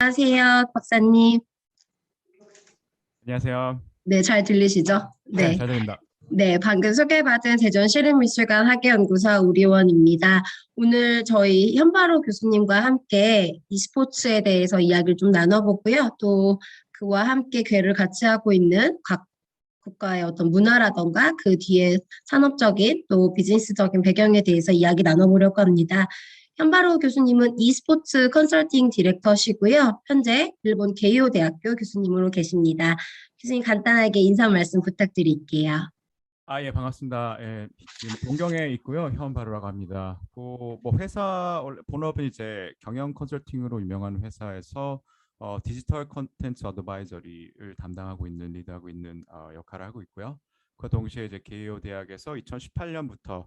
안녕하세요, 박사님. 안녕하세요. 네, 잘 들리시죠? 네, 네. 잘 들립니다. 네, 방금 소개받은 대전시립미술관 학예연구사 우리원입니다. 오늘 저희 현바로 교수님과 함께 e스포츠에 대해서 이야기를 좀 나눠보고요. 또 그와 함께 궤를 같이 하고 있는 각 국가의 어떤 문화라던가 그 뒤에 산업적인 또 비즈니스적인 배경에 대해서 이야기 나눠보려고 합니다. 현바로 교수님은 e스포츠 컨설팅 디렉터시고요. 현재 일본 게이오 대학교 교수님으로 계십니다. 교수님 간단하게 인사 말씀 부탁드릴게요. 예, 반갑습니다. 예, 지금 동경에 있고요. 현바로라고 합니다. 뭐 회사 원래 본업은 이제 경영 컨설팅으로 유명한 회사에서 디지털 콘텐츠 어드바이저리를 담당하고 있는 리드하고 있는 역할을 하고 있고요. 그 동시에 이제 게이오 대학에서 2018년부터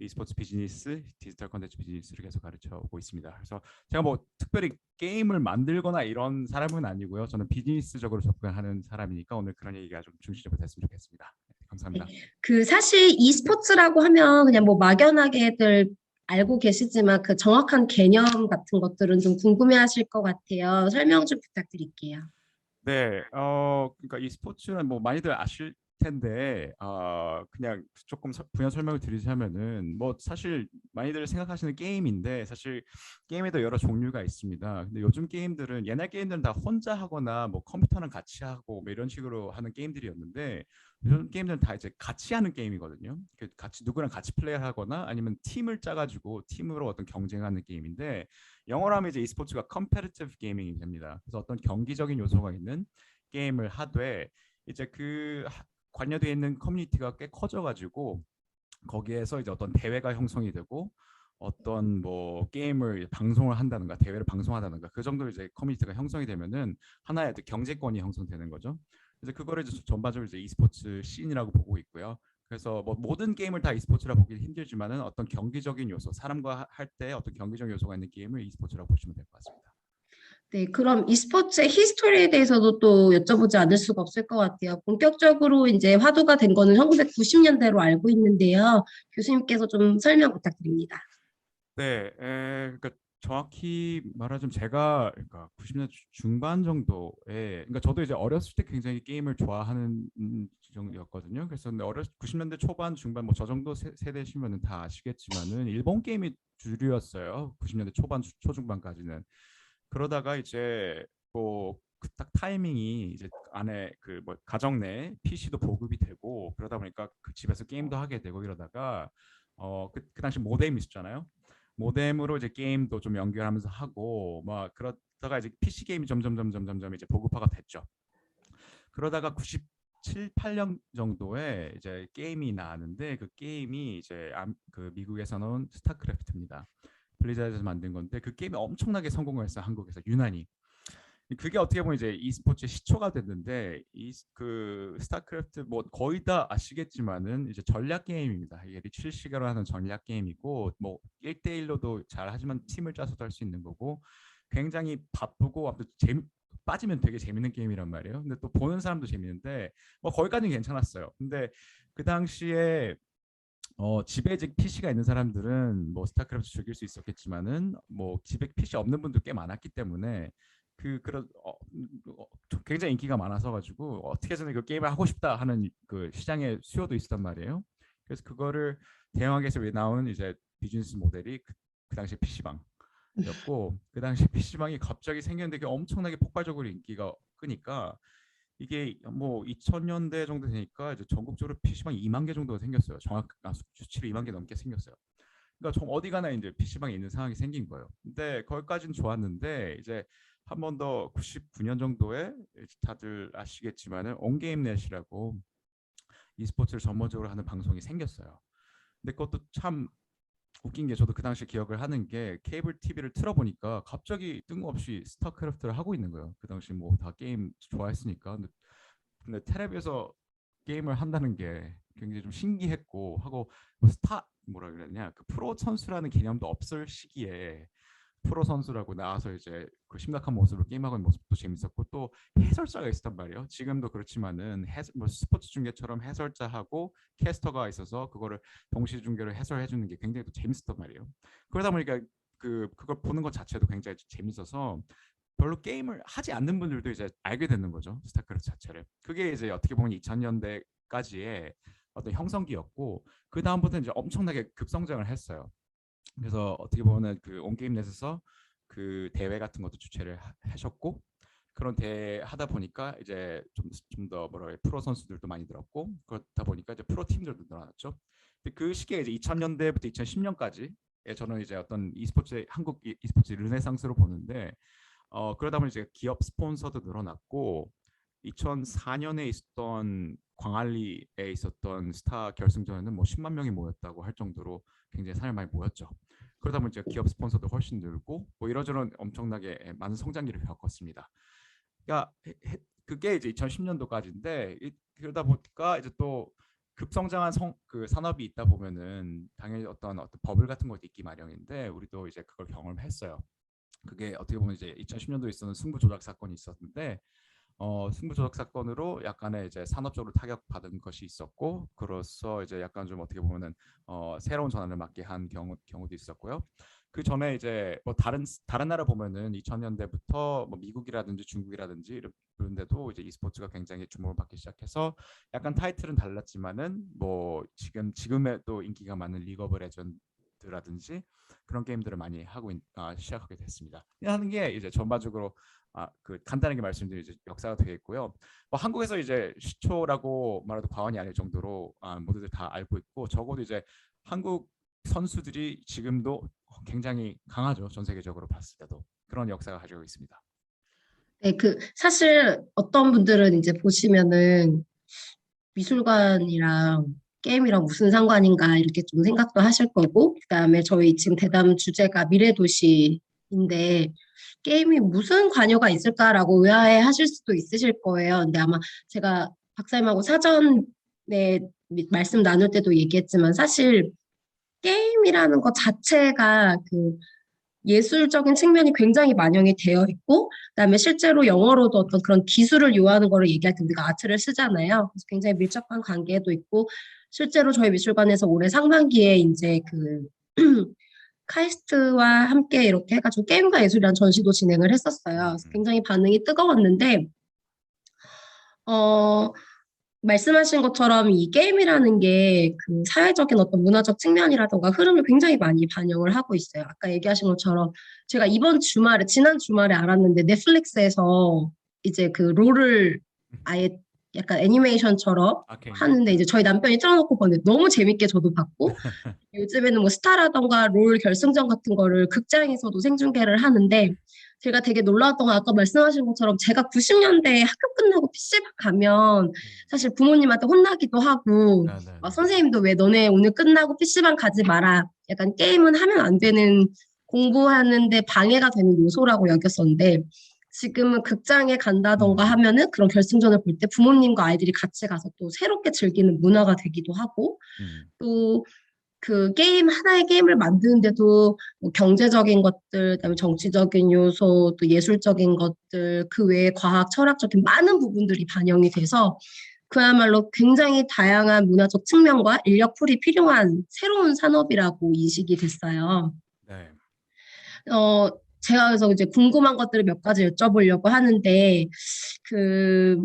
e스포츠 비즈니스, 디지털 콘텐츠 비즈니스를 계속 가르쳐 오고 있습니다. 그래서 제가 뭐 특별히 게임을 만들거나 이런 사람은 아니고요. 저는 비즈니스적으로 접근하는 사람이니까 오늘 그런 얘기가 좀 중심적으로 됐으면 좋겠습니다. 네, 네. 감사합니다. 그 사실 e스포츠라고 하면 그냥 뭐 막연하게들 알고 계시지만 그 정확한 개념 같은 것들은 좀 궁금해하실 것 같아요. 설명 좀 부탁드릴게요. 네, 그러니까 이 스포츠는 뭐 많이들 아실 텐데, 그냥 조금 부연 설명을 드리자면은, 뭐 사실 많이들 생각하시는 게임인데, 사실 게임에도 여러 종류가 있습니다. 근데 요즘 게임들은 옛날 게임들은 다 혼자 하거나 뭐 컴퓨터랑 같이 하고 뭐 이런 식으로 하는 게임들이었는데, 요즘 게임들은 다 이제 같이 하는 게임이거든요. 같이 누구랑 같이 플레이하거나 아니면 팀을 짜가지고 팀으로 어떤 경쟁하는 게임인데. 영어로 하면 이제 e스포츠가 competitive gaming이 됩니다. 그래서 어떤 경기적인 요소가 있는 게임을 하되 이제 관여되어 있는 커뮤니티가 꽤 커져가지고 거기에서 이제 어떤 대회가 형성이 되고 어떤 뭐 게임을 방송을 한다든가 대회를 방송하다든가 그 정도 이제 커뮤니티가 형성이 되면은 하나의 경제권이 형성되는 거죠. 그래서 그거를 이제 전반적으로 이제 e스포츠 씬이라고 보고 있고요. 그래서 뭐 모든 게임을 다 e스포츠라 보기 힘들지만은 어떤 경기적인 요소, 사람과 할 때 어떤 경기적인 요소가 있는 게임을 e스포츠라고 보시면 될 것 같습니다. 네, 그럼 e스포츠의 히스토리에 대해서도 또 여쭤보지 않을 수가 없을 것 같아요. 본격적으로 이제 화두가 된 거는 1990년대로 알고 있는데요. 교수님께서 좀 설명 부탁드립니다. 네, 그러니까 정확히 말하자면 제가 그러니까 90년대 중반 정도에, 그러니까 저도 이제 어렸을 때 굉장히 게임을 좋아하는 정도였거든요. 그래서 근데 90년대 초반, 중반 뭐 저 정도 세대시면은 다 아시겠지만은 일본 게임이 주류였어요. 90년대 초반, 초중반까지는. 그러다가 이제 뭐 그 딱 타이밍이 이제 안에 그 뭐 가정 내 PC도 보급이 되고 그러다 보니까 그 집에서 게임도 하게 되고 이러다가 그 당시 모뎀 있었잖아요. 모뎀으로 이제 게임도 좀 연결하면서 하고 막 그러다가 이제 PC 게임이 점점 이제 보급화가 됐죠. 그러다가 97, 8년 정도에 이제 게임이 나왔는데 그 게임이 이제 그 미국에서 나온 스타크래프트입니다. 블리자드에서 만든 건데 그 게임이 엄청나게 성공을 했어요. 한국에서 유난히. 그게 어떻게 보면 이제 e스포츠의 시초가 됐는데 이 그 스타크래프트 뭐 거의 다 아시겠지만은 이제 전략 게임입니다. 이게 리출시가로 하는 전략 게임이고 뭐 1대1로도 잘 하지만 팀을 짜서도 할 수 있는 거고 굉장히 바쁘고 아무튼 빠지면 되게 재밌는 게임이란 말이에요. 근데 또 보는 사람도 재밌는데 뭐 거기까지는 괜찮았어요. 근데 그 당시에 집에 이제 PC가 있는 사람들은 뭐 스타크래프트 즐길 수 있었겠지만은 뭐 집에 PC 없는 분도 꽤 많았기 때문에 그런 굉장히 인기가 많아서 가지고 어떻게 해서든 그 게임을 하고 싶다 하는 그 시장의 수요도 있었단 말이에요. 그래서 그거를 대응하기 위해서 나온 이제 비즈니스 모델이 그 당시 PC방이었고 그 당시 PC방이 갑자기 생겼는데 그게 엄청나게 폭발적으로 인기가 끄니까 이게 뭐 2000년대 정도 되니까 이제 전국적으로 PC방 2만 개 정도가 생겼어요. 정확한 수치로 2만 개 넘게 생겼어요. 그러니까 좀 어디 가나 이제 PC방에 있는 상황이 생긴 거예요. 근데 거기까지는 좋았는데 이제 한 번 더 99년 정도에 다들 아시겠지만은 온게임넷이라고 e스포츠를 전문적으로 하는 방송이 생겼어요. 근데 그것도 참 웃긴 게 저도 그 당시 기억을 하는 게 케이블 TV를 틀어보니까 갑자기 뜬금없이 스타크래프트를 하고 있는 거예요. 그 당시 뭐 다 게임 좋아했으니까. 근데 텔레비에서 게임을 한다는 게 굉장히 좀 신기했고 하고 뭐 뭐라 그랬냐 그 프로 선수라는 개념도 없을 시기에 프로 선수라고 나와서 이제 그 심각한 모습으로 게임하고 있는 모습도 재밌었고 또 해설자가 있었단 말이에요. 지금도 그렇지만은 뭐 스포츠 중계처럼 해설자하고 캐스터가 있어서 그거를 동시 중계를 해설해 주는 게 굉장히 또 재밌었단 말이에요. 그러다 보니까 그걸 보는 것 자체도 굉장히 재밌어서 별로 게임을 하지 않는 분들도 이제 알게 되는 거죠. 스타크래프트 자체를. 그게 이제 어떻게 보면 2000년대까지의 어떤 형성기였고 그 다음부터는 이제 엄청나게 급성장을 했어요. 그래서 어떻게 보면은 그 온게임넷에서 그 대회 같은 것도 주최를 하셨고 그런 대회 하다 보니까 이제 좀 더 뭐라 그래 프로 선수들도 많이 늘었고 그렇다 보니까 이제 프로 팀들도 늘어났죠. 근데 그 시기에 이제 2000년대부터 2010년까지 저는 이제 어떤 e스포츠 한국 e스포츠 르네상스로 보는데 그러다 보니 이제 기업 스폰서도 늘어났고 2004년에 있었던 광안리에 있었던 스타 결승전에는 뭐 10만 명이 모였다고 할 정도로 굉장히 사람이 많이 모였죠. 그러다 보니 이제 기업 스폰서도 훨씬 늘고 뭐 이러저런 엄청나게 많은 성장기를 겪었습니다. 그러니까 그게 이제 2010년도까지인데 그러다 보니까 이제 또 급성장한 그 산업이 있다 보면은 당연히 어떤 버블 같은 것도 있기 마련인데 우리도 이제 그걸 경험했어요. 그게 어떻게 보면 이제 2010년도에 있었는 승부 조작 사건이 있었는데 승부 조작 사건으로 약간의 이제 산업적으로 타격받은 것이 있었고 그로써 이제 약간 좀 어떻게 보면은 새로운 전환을 맞게 한 경우도 있었고요. 그 전에 이제 뭐 다른 나라 보면은 2000년대부터 뭐 미국이라든지 중국이라든지 이런 데도 이제 e스포츠가 굉장히 주목을 받기 시작해서 약간 타이틀은 달랐지만은 뭐 지금에 또 인기가 많은 리그 오브 레전드라든지 그런 게임들을 많이 시작하게 됐습니다. 하는 게 이제 전반적으로 그 간단하게 말씀드린 이제 역사가 되겠고요. 뭐 한국에서 이제 시초라고 말해도 과언이 아닐 정도로 모두들 다 알고 있고 적어도 이제 한국 선수들이 지금도 굉장히 강하죠. 전 세계적으로 봤을 때도 그런 역사가 가지고 있습니다. 네, 사실 어떤 분들은 이제 보시면은 미술관이랑 게임이랑 무슨 상관인가 이렇게 좀 생각도 하실 거고, 그다음에 저희 지금 대담 주제가 미래도시인데 게임이 무슨 관여가 있을까라고 의아해 하실 수도 있으실 거예요. 근데 아마 제가 박사님하고 사전에 말씀 나눌 때도 얘기했지만 사실 게임이라는 것 자체가 예술적인 측면이 굉장히 반영이 되어 있고, 그다음에 실제로 영어로도 어떤 그런 기술을 요하는 거를 얘기할 때 우리가 아트를 쓰잖아요. 그래서 굉장히 밀접한 관계도 있고, 실제로 저희 미술관에서 올해 상반기에 이제 카이스트와 함께 이렇게 해가지고 게임과 예술이라는 전시도 진행을 했었어요. 그래서 굉장히 반응이 뜨거웠는데, 어, 말씀하신 것처럼 이 게임이라는 게 사회적인 어떤 문화적 측면이라던가 흐름을 굉장히 많이 반영을 하고 있어요. 아까 얘기하신 것처럼 제가 지난 주말에 알았는데 넷플릭스에서 이제 롤을 아예 약간 애니메이션처럼 아케인이요? 하는데 이제 저희 남편이 틀어놓고 보는데 너무 재밌게 저도 봤고 요즘에는 뭐 스타라던가 롤 결승전 같은 거를 극장에서도 생중계를 하는데 제가 되게 놀라웠던 건 아까 말씀하신 것처럼 제가 90년대에 학교 끝나고 PC방 가면 사실 부모님한테 혼나기도 하고 네, 네, 네. 선생님도 왜 너네 오늘 끝나고 PC방 가지 마라. 약간 게임은 하면 안 되는 공부하는데 방해가 되는 요소라고 여겼었는데 지금은 극장에 간다던가 하면은 그런 결승전을 볼 때 부모님과 아이들이 같이 가서 또 새롭게 즐기는 문화가 되기도 하고 또 게임, 하나의 게임을 만드는데도 뭐 경제적인 것들, 그다음에 정치적인 요소, 또 예술적인 것들, 그 외에 과학, 철학적인 많은 부분들이 반영이 돼서 그야말로 굉장히 다양한 문화적 측면과 인력풀이 필요한 새로운 산업이라고 인식이 됐어요. 네. 제가 그래서 이제 궁금한 것들을 몇 가지 여쭤보려고 하는데, 그,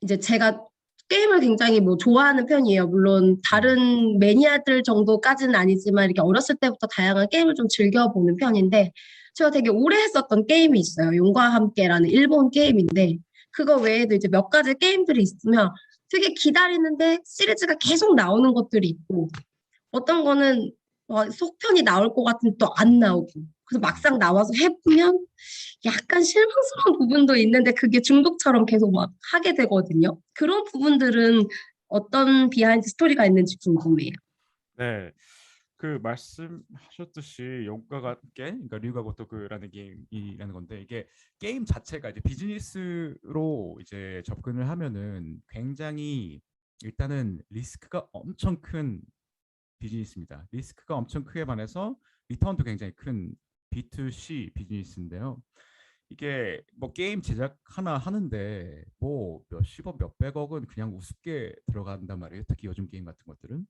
이제 제가 게임을 굉장히 뭐 좋아하는 편이에요. 물론 다른 매니아들 정도까지는 아니지만 이렇게 어렸을 때부터 다양한 게임을 좀 즐겨보는 편인데 제가 되게 오래 했었던 게임이 있어요. 용과 함께라는 일본 게임인데 그거 외에도 이제 몇 가지 게임들이 있으면 되게 기다리는데 시리즈가 계속 나오는 것들이 있고 어떤 거는 속편이 나올 것 같은데 또 안 나오고 그래서 막상 나와서 해보면 약간 실망스러운 부분도 있는데 그게 중독처럼 계속 막 하게 되거든요. 그런 부분들은 어떤 비하인드 스토리가 있는지 궁금해요. 네. 그 말씀하셨듯이 용가가 그러니까 류가 고토크라는 게임이라는 건데 이게 게임 자체가 이제 비즈니스로 이제 접근을 하면은 굉장히 일단은 리스크가 엄청 큰 비즈니스입니다. 리스크가 엄청 크게 반해서 리턴도 굉장히 큰 B2C 비즈니스인데요. 이게 뭐 게임 제작 하나 하는데 뭐 몇십억 몇백억은 그냥 우습게 들어간단 말이에요. 특히 요즘 게임 같은 것들은.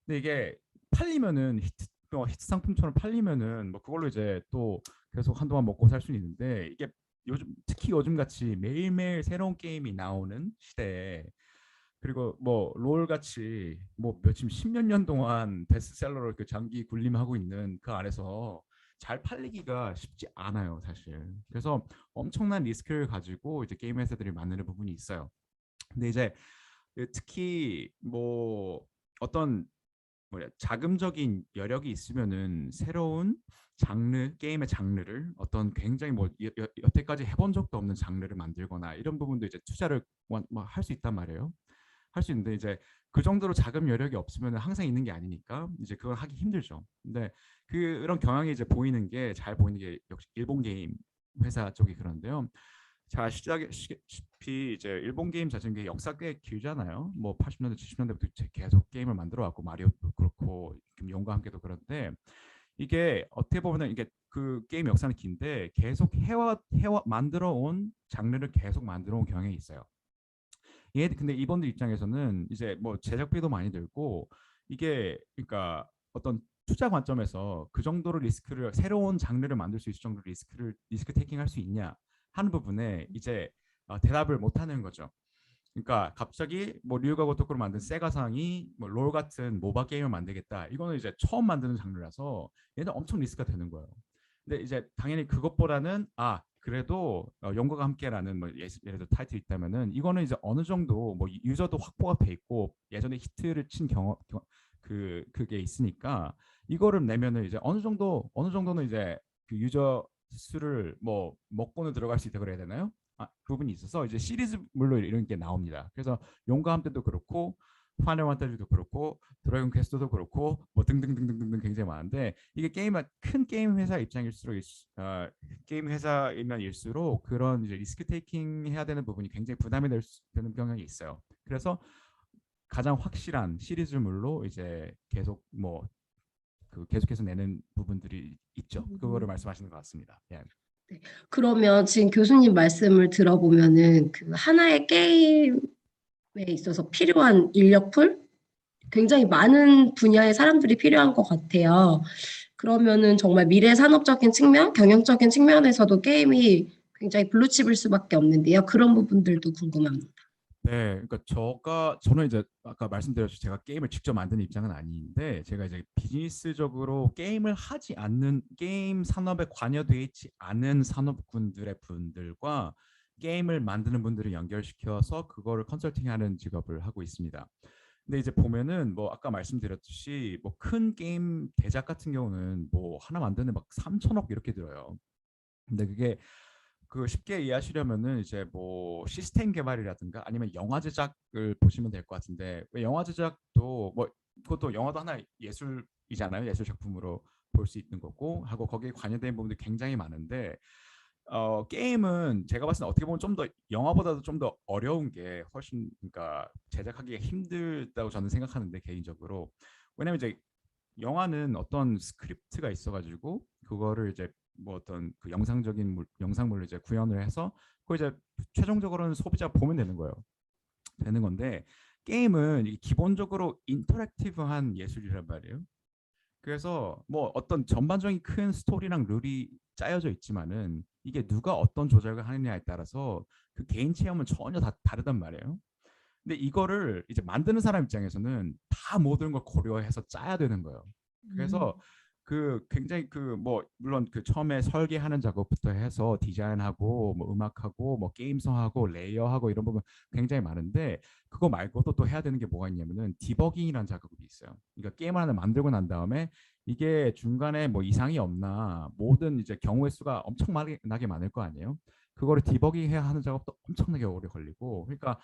근데 이게 팔리면은 히트 또 히트 상품처럼 팔리면은 뭐 그걸로 이제 또 계속 한동안 먹고 살 수는 있는데 이게 요즘 특히 요즘 같이 매일매일 새로운 게임이 나오는 시대에 그리고 뭐 롤 같이 뭐 며칠 10몇 년 동안 베스트셀러를 그 장기 군림하고 있는 그 안에서 잘 팔리기가 쉽지 않아요, 사실. 그래서 엄청난 리스크를 가지고 이제 게임 회사들이 만드는 부분이 있어요. 근데 이제 그 특히 뭐 어떤 뭐냐 자금적인 여력이 있으면은 새로운 장르 게임의 장르를 어떤 굉장히 뭐 여태까지 해본 적도 없는 장르를 만들거나 이런 부분도 이제 투자를 할 수 있단 말이에요. 할 수 있는데 이제 그 정도로 자금 여력이 없으면 항상 있는 게 아니니까 이제 그걸 하기 힘들죠. 근데 그런 경향이 이제 보이는 게 잘 보이는 게 역시 일본 게임 회사 쪽이 그런데요. 잘 아시다시피 이제 일본 게임 자체는 역사 꽤 길잖아요. 뭐 80년대, 70년대부터 계속 게임을 만들어 왔고 마리오도 그렇고 용과 함께도 그런데 이게 어떻게 보면 이게 그 게임 역사는 긴데 계속 해와 만들어 온 장르를 계속 만들어 온 경향이 있어요. 얘 근데 이번들 입장에서는 이제 뭐 제작비도 많이 들고 이게 그러니까 어떤 투자 관점에서 그 정도로 리스크를 새로운 장르를 만들 수 있을 정도로 리스크 테이킹 할 수 있냐 하는 부분에 이제 대답을 못 하는 거죠. 그러니까 갑자기 뭐 류가 고토크로 만든 세가상이 뭐 롤 같은 모바 게임을 만들겠다. 이거는 이제 처음 만드는 장르라서 얘는 엄청 리스크가 되는 거예요. 근데 이제 당연히 그것보다는 그래도 영과가 함께라는 뭐 예를 들어 타이틀이 있다면은 이거는 이제 어느 정도 뭐 유저도 확보가 돼 있고 예전에 히트를 친 그게 있으니까 이거를 내면은 이제 어느 정도는 이제 그 유저 수를 뭐 먹고는 들어갈 수 있다 그래야 되나요? 부분이 있어서 이제 시리즈물로 이런 게 나옵니다. 그래서 용과 함께도 그렇고 파이널 판타지도 그렇고 드래곤 퀘스트도 그렇고 뭐 등등등등등등 굉장히 많은데 이게 큰 게임 회사 입장일수록 게임 회사이면 일수록 그런 이제 리스크 테이킹 해야 되는 부분이 굉장히 부담이 되는 경향이 있어요. 그래서 가장 확실한 시리즈물로 이제 계속 뭐 그 계속해서 내는 부분들이 있죠. 그거를 말씀하시는 것 같습니다. 예. 네. 그러면 지금 교수님 말씀을 들어보면은 그 하나의 게임에 있어서 필요한 인력풀 굉장히 많은 분야의 사람들이 필요한 것 같아요. 그러면은 정말 미래 산업적인 측면, 경영적인 측면에서도 게임이 굉장히 블루칩일 수밖에 없는데요. 그런 부분들도 궁금합니다. 네, 그러니까 저는 이제 아까 말씀드렸듯이 제가 게임을 직접 만드는 입장은 아닌데 제가 이제 비즈니스적으로 게임을 하지 않는 게임 산업에 관여돼 있지 않은 산업군들의 분들과 게임을 만드는 분들을 연결시켜서 그거를 컨설팅하는 직업을 하고 있습니다. 근데 이제 보면은 뭐 아까 말씀드렸듯이 뭐 큰 게임 대작 같은 경우는 뭐 하나 만드는 막 3천억 이렇게 들어요. 근데 그게 그 쉽게 이해하시려면은 이제 뭐 시스템 개발이라든가 아니면 영화 제작을 보시면 될 것 같은데 왜 영화 제작도 뭐 그것도 영화도 하나 예술이잖아요. 예술 작품으로 볼 수 있는 거고 하고 거기에 관여된 부분들이 굉장히 많은데 게임은 제가 봤을 때 어떻게 보면 좀 더 영화보다도 좀 더 어려운 게 훨씬 그러니까 제작하기가 힘들다고 저는 생각하는데 개인적으로 왜냐면 이제 영화는 어떤 스크립트가 있어가지고 그거를 이제 뭐 어떤 그 영상물로 이제 구현을 해서 그 이제 최종적으로는 소비자가 보면 되는 거예요. 되는 건데 게임은 기본적으로 인터랙티브한 예술이란 말이에요. 그래서 뭐 어떤 전반적인 큰 스토리랑 룰이 짜여져 있지만은 이게 누가 어떤 조작을 하느냐에 따라서 그 개인 체험은 전혀 다 다르단 말이에요. 근데 이거를 이제 만드는 사람 입장에서는 다 모든 걸 고려해서 짜야 되는 거예요. 음. 그래서 그 굉장히 그 뭐 물론 그 처음에 설계하는 작업부터 해서 디자인하고 뭐 음악하고 뭐 게임성하고 레이어하고 이런 부분 굉장히 많은데 그거 말고도 또 해야 되는 게 뭐가 있냐면은 디버깅이라는 작업이 있어요. 그러니까 게임을 하나 만들고 난 다음에 이게 중간에 뭐 이상이 없나 모든 이제 경우의 수가 엄청나게 많을 거 아니에요. 그거를 디버깅 해야 하는 작업도 엄청나게 오래 걸리고 그러니까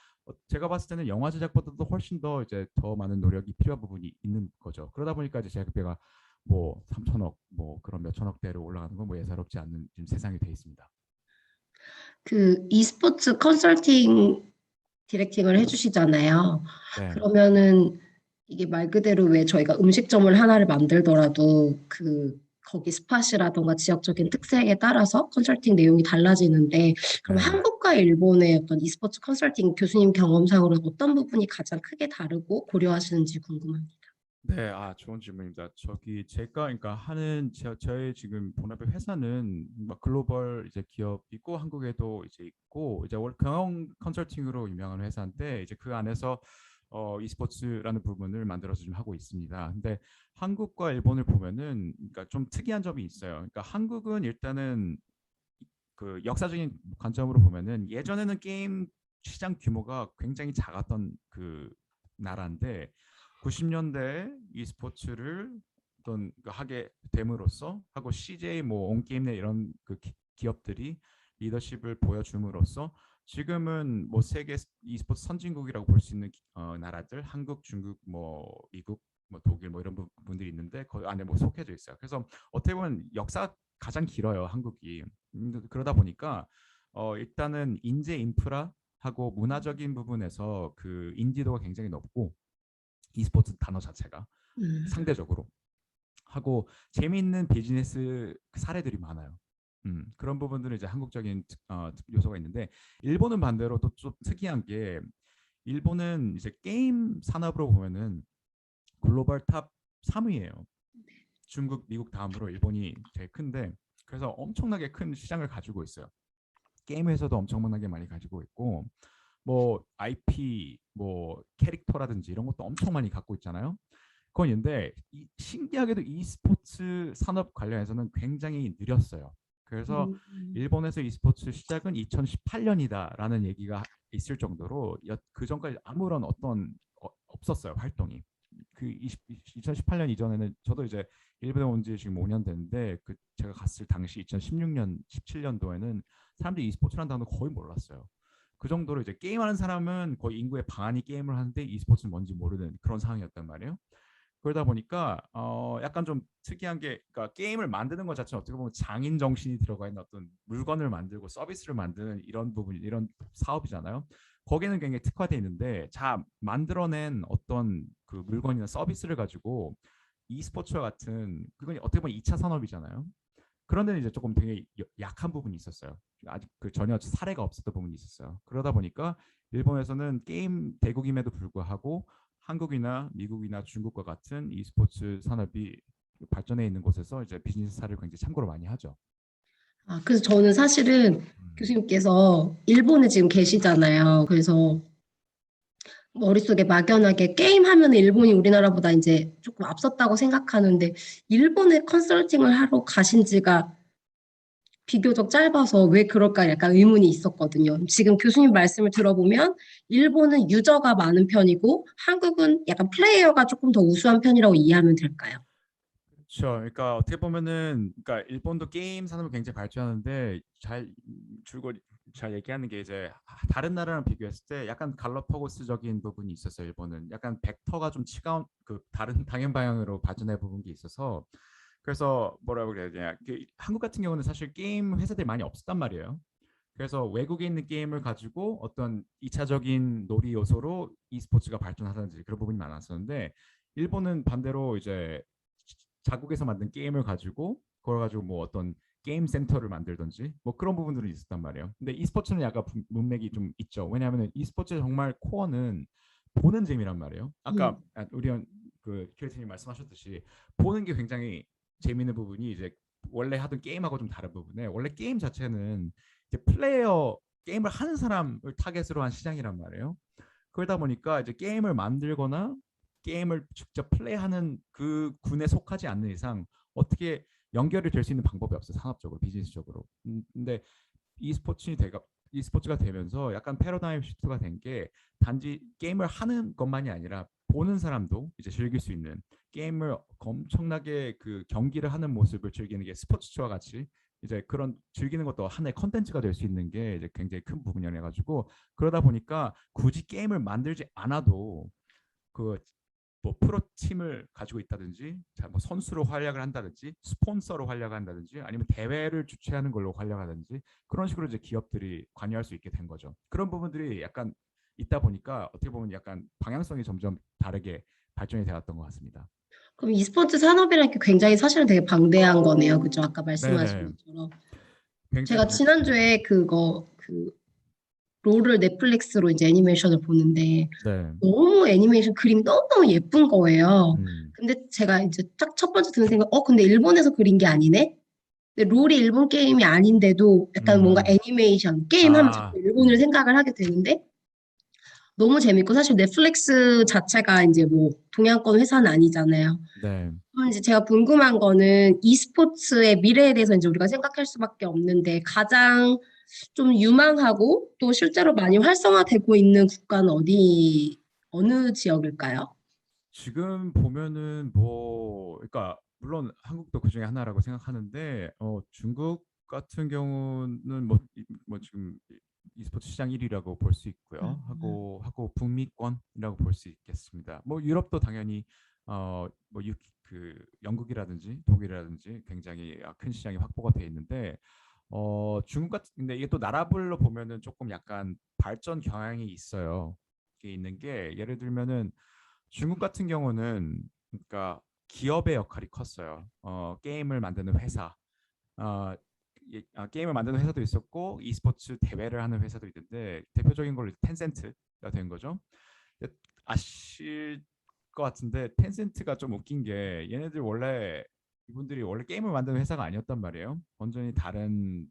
제가 봤을 때는 영화 제작보다도 훨씬 더 이제 더 많은 노력이 필요한 부분이 있는 거죠. 그러다 보니까 이제 제작비가 뭐 3천억 뭐 그런 몇 천억대로 올라가는 건 뭐 예사롭지 않는 지금 세상이 돼 있습니다. 그 e스포츠 컨설팅 디렉팅을 해주시잖아요. 네. 그러면은 이게 말 그대로 왜 저희가 음식점을 하나를 만들더라도 그 거기 스팟이라던가 지역적인 특색에 따라서 컨설팅 내용이 달라지는데 그럼 네. 한국과 일본의 어떤 e스포츠 컨설팅 교수님 경험상으로 어떤 부분이 가장 크게 다르고 고려하시는지 궁금합니다. 네, 좋은 질문입니다. 제가 그러니까 하는 저의 지금 본업의 회사는 막 글로벌 이제 기업이고 한국에도 이제 있고 이제 월 경영 컨설팅으로 유명한 회사인데 이제 그 안에서 e스포츠라는 부분을 만들어서 좀 하고 있습니다. 근데 한국과 일본을 보면은 그러니까 좀 특이한 점이 있어요. 그러니까 한국은 일단은 그 역사적인 관점으로 보면은 예전에는 게임 시장 규모가 굉장히 작았던 그 나라인데 90년대에 e스포츠를 어떤 그 하게 됨으로써 하고 CJ 뭐 온게임넷 이런 그 기업들이 리더십을 보여줌으로써 지금은 뭐 세계 e스포츠 선진국이라고 볼 수 있는 나라들 한국, 중국, 뭐 미국, 뭐 독일 뭐 이런 부분들이 있는데 그 안에 뭐 속해져 있어요. 그래서 어떻게 보면 역사 가장 길어요 한국이. 그러다 보니까 일단은 인재 인프라하고 문화적인 부분에서 그 인지도가 굉장히 높고 e스포츠 단어 자체가 음. 상대적으로 하고 재미있는 비즈니스 사례들이 많아요. 그런 부분들은 이제 한국적인 요소가 있는데 일본은 반대로 또 좀 특이한 게 일본은 이제 게임 산업으로 보면은 글로벌 탑 3위예요. 중국, 미국 다음으로 일본이 제일 큰데 그래서 엄청나게 큰 시장을 가지고 있어요. 게임에서도 엄청나게 많이 가지고 있고 뭐 IP 뭐 캐릭터라든지 이런 것도 엄청 많이 갖고 있잖아요. 그건 있는데 신기하게도 e스포츠 산업 관련해서는 굉장히 느렸어요. 그래서 음. 일본에서 e스포츠 시작은 2018년이다라는 얘기가 있을 정도로 그 전까지 아무런 어떤 없었어요 활동이. 그 2018년 이전에는 저도 이제 일본에 온 지 지금 5년 됐는데 그 제가 갔을 당시 2016년 17년도에는 사람들이 e스포츠라는 단어 거의 몰랐어요. 그 정도로 이제 게임하는 사람은 거의 인구의 반이 게임을 하는데 e스포츠는 뭔지 모르는 그런 상황이었단 말이에요. 그러다 보니까 약간 좀 특이한 게 그러니까 게임을 만드는 것 자체는 어떻게 보면 장인 정신이 들어가 있는 어떤 물건을 만들고 서비스를 만드는 이런 부분 이런 사업이잖아요. 거기는 굉장히 특화되어 있는데 자 만들어낸 어떤 그 물건이나 서비스를 가지고 e스포츠와 같은 그건 어떻게 보면 2차 산업이잖아요. 그런 데는 이제 조금 되게 약한 부분이 있었어요. 아직 그 전혀 사례가 없었던 부분이 있었어요. 그러다 보니까 일본에서는 게임 대국임에도 불구하고 한국이나 미국이나 중국과 같은 e스포츠 산업이 발전해 있는 곳에서 이제 비즈니스 사례를 굉장히 참고로 많이 하죠. 그래서 저는 사실은 음. 교수님께서 일본에 지금 계시잖아요. 그래서 머릿속에 막연하게 게임하면 일본이 우리나라보다 이제 조금 앞섰다고 생각하는데 일본에 컨설팅을 하러 가신 지가 비교적 짧아서 왜 그럴까 약간 의문이 있었거든요. 지금 교수님 말씀을 들어보면 일본은 유저가 많은 편이고 한국은 약간 플레이어가 조금 더 우수한 편이라고 이해하면 될까요? 그렇죠. 그러니까 어떻게 보면은 그러니까 일본도 게임 산업이 굉장히 발전하는데 잘 줄거리 잘 얘기하는 게 이제 다른 나라랑 비교했을 때 약간 갈라파고스적인 부분이 있었어요. 일본은 약간 벡터가 좀 치가 그 다른 방향 방향으로 발전해 부분 게 있어서 그래서 뭐라고 그래야 되냐 그 한국 같은 경우는 사실 게임 회사들이 많이 없었단 말이에요. 그래서 외국에 있는 게임을 가지고 어떤 2차적인 놀이 요소로 e스포츠가 발전하든지 그런 부분이 많았었는데 일본은 반대로 이제 자국에서 만든 게임을 가지고 그걸 가지고 뭐 어떤 게임 센터를 만들든지 뭐 그런 부분들은 있었단 말이에요. 근데 e스포츠는 약간 문맥이 좀 있죠. 왜냐하면 e스포츠의 정말 코어는 보는 재미란 말이에요. 아까 음. 우리 그 큐레이터님 말씀하셨듯이 보는 게 굉장히 재미있는 부분이 이제 원래 하던 게임하고 좀 다른 부분에 원래 게임 자체는 이제 플레이어 게임을 하는 사람을 타겟으로 한 시장이란 말이에요. 그러다 보니까 이제 게임을 만들거나 게임을 직접 플레이하는 그 군에 속하지 않는 이상 어떻게 연결이 될 수 있는 방법이 없어요. 산업적으로, 비즈니스적으로. 근데 e스포츠가 되가 e스포츠가 되면서 약간 패러다임 시프트가 된 게 단지 게임을 하는 것만이 아니라 보는 사람도 이제 즐길 수 있는 게임을 엄청나게 그 경기를 하는 모습을 즐기는 게 스포츠와 같이 이제 그런 즐기는 것도 하나의 컨텐츠가 될 수 있는 게 이제 굉장히 큰 부분이라 가지고 그러다 보니까 굳이 게임을 만들지 않아도 그 뭐 프로 팀을 가지고 있다든지 뭐 선수로 활약을 한다든지 스폰서로 활약을 한다든지 아니면 대회를 주최하는 걸로 활약하든지 그런 식으로 이제 기업들이 관여할 수 있게 된 거죠. 그런 부분들이 약간 있다 보니까 어떻게 보면 약간 방향성이 점점 다르게 발전이 되었던 것 같습니다. 그럼 e스포츠 산업이라는 게 굉장히 사실은 되게 방대한 거네요. 그죠? 아까 말씀하신 네네. 것처럼. 굉장히 제가 방. 지난주에 롤을 넷플릭스로 이제 애니메이션을 보는데 네. 너무 애니메이션 그림이 너무너무 예쁜 거예요. 음. 근데 제가 이제 딱 첫 번째 드는 생각, 근데 일본에서 그린 게 아니네? 근데 롤이 일본 게임이 아닌데도 약간 뭔가 음, 애니메이션, 게임 하면 자꾸 아, 일본을 생각을 하게 되는데 너무 재밌고 사실 넷플릭스 자체가 이제 뭐 동양권 회사는 아니잖아요. 네. 그럼 이제 제가 궁금한 거는 e스포츠의 미래에 대해서 이제 우리가 생각할 수밖에 없는데 가장 좀 유망하고 또 실제로 많이 활성화되고 있는 국가는 어느 지역일까요? 지금 보면은 뭐, 그러니까 물론 한국도 그 중에 하나라고 생각하는데, 중국 같은 경우는 뭐 지금 e스포츠 시장 1위라고 볼 수 있고요. 하고 북미권이라고 볼 수 있겠습니다. 뭐 유럽도 당연히 그 영국이라든지 독일이라든지 굉장히 큰 시장이 확보가 돼 있는데, 중국 같은 근데 이게 또 나라별로 보면은 조금 약간 발전 경향이 있어요. 이게 있는 게 예를 들면은 중국 같은 경우는 그러니까 기업의 역할이 컸어요. 게임을 만드는 회사, 어, 게임을 만드는 회사도 있었고 e스포츠 대회를 하는 회사도 있는데 대표적인 걸로 텐센트가 된 거죠. 근데 아실 것 같은데 텐센트가 좀 웃긴 게 얘네들 원래 이분들이 원래 게임을 만드는 회사가 아니었단 말이에요. 완전히 다른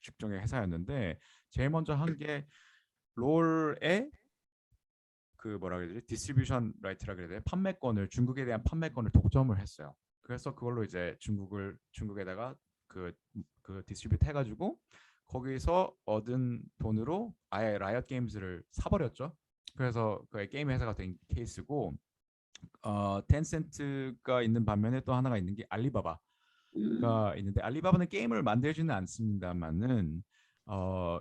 직종의 회사였는데 제일 먼저 한 게 롤에 그 뭐라 그래야 되지? 디스트리뷰션 라이트라 그래야 돼? 판매권을 중국에 대한 판매권을 독점을 했어요. 그래서 그걸로 이제 중국에다가 그 디스트리뷰트 해가지고 거기서 얻은 돈으로 아예 라이엇 게임즈를 사버렸죠. 그래서 그 게임 회사가 된 케이스고 텐센트가 있는 반면에 또 하나가 있는 게 알리바바가 음, 있는데 알리바바는 게임을 만들지는 않습니다만은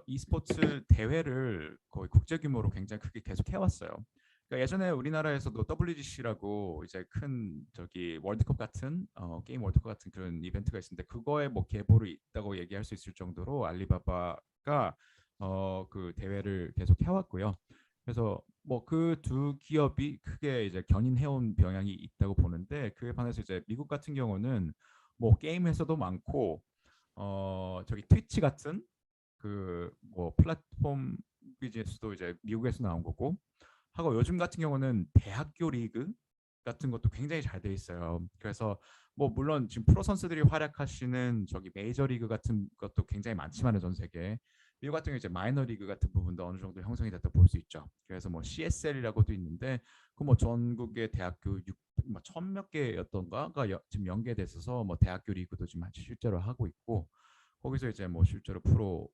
e스포츠 대회를 거의 국제 규모로 굉장히 크게 계속 해왔어요. 그러니까 예전에 우리나라에서도 WGC라고 이제 큰 저기 월드컵 같은 게임 월드컵 같은 그런 이벤트가 있었는데 그거에 뭐 계보를 있다고 얘기할 수 있을 정도로 알리바바가 그 대회를 계속 해왔고요. 그래서 뭐 그 두 기업이 크게 이제 견인해온 경향이 있다고 보는데 그에 반해서 이제 미국 같은 경우는 뭐 게임 회사도 많고 저기 트위치 같은 그 뭐 플랫폼 비즈니스도 이제 미국에서 나온 거고 하고 요즘 같은 경우는 대학교 리그 같은 것도 굉장히 잘 돼 있어요. 그래서 뭐 물론 지금 프로 선수들이 활약하시는 저기 메이저 리그 같은 것도 굉장히 많지만은 전 세계 미국 같은 경우 이제 마이너 리그 같은 부분도 어느 정도 형성이 됐다 볼 수 있죠. 그래서 뭐 CSL이라고도 있는데 그 뭐 전국의 대학교 1000몇 개였던가가 지금 연계돼 있어서 뭐 대학교 리그도 지금 실제로 하고 있고 거기서 이제 뭐 실제로 프로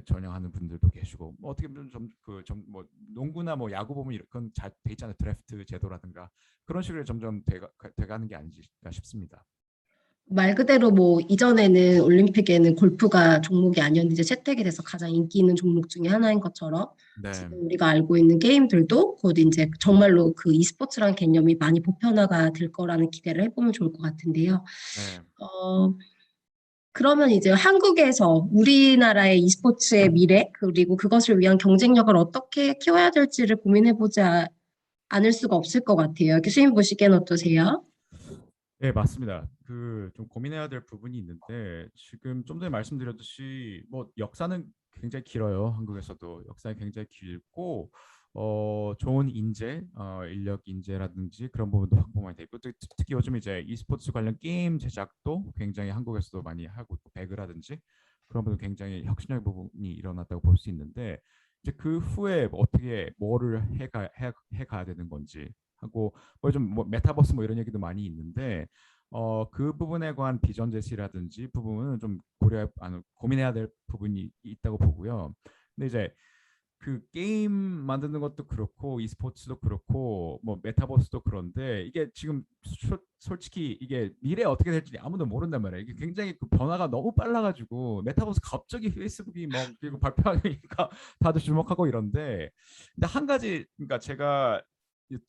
전향하는 분들도 계시고 뭐 어떻게 보면 좀뭐 농구나 뭐 야구 보면 그건 잘 돼 있잖아요. 드래프트 제도라든가 그런 식으로 점점 돼가는 게 아닌가 싶습니다. 말 그대로 뭐 이전에는 올림픽에는 골프가 종목이 아니었는데 이제 채택이 돼서 가장 인기 있는 종목 중에 하나인 것처럼 네, 지금 우리가 알고 있는 게임들도 곧 이제 정말로 그 e스포츠라는 개념이 많이 보편화가 될 거라는 기대를 해보면 좋을 것 같은데요. 네. 어, 그러면 이제 한국에서 우리나라의 e스포츠의 미래, 그리고 그것을 위한 경쟁력을 어떻게 키워야 될지를 고민해보지 않을 수가 없을 것 같아요. 교수님 보시기엔 어떠세요? 네, 맞습니다. 그 좀 고민해야 될 부분이 있는데 지금 좀 전에 말씀드렸듯이 뭐 역사는 굉장히 길어요. 한국에서도 역사는 굉장히 길고 좋은 인력 인재라든지 그런 부분도 확보 많이 돼 있고 특히 요즘 이제 e스포츠 관련 게임 제작도 굉장히 한국에서도 많이 하고 있고 배그라든지 그런 부분 굉장히 혁신적인 부분이 일어났다고 볼 수 있는데 이제 그 후에 뭐 어떻게 뭐를 해가야 되는 건지 하고 뭐 메타버스 뭐 이런 얘기도 많이 있는데 그 부분에 관한 비전 제시라든지 부분은 좀 고민해야 될 부분이 있다고 보고요. 근데 이제 그 게임 만드는 것도 그렇고 e스포츠도 그렇고 뭐 메타버스도 그런데 이게 지금 솔직히 이게 미래에 어떻게 될지 아무도 모른단 말이에요. 이게 굉장히 그 변화가 너무 빨라가지고 메타버스 갑자기 페이스북이 뭐 그리고 발표하니까 다들 주목하고 이런데 근데 한 가지 그러니까 제가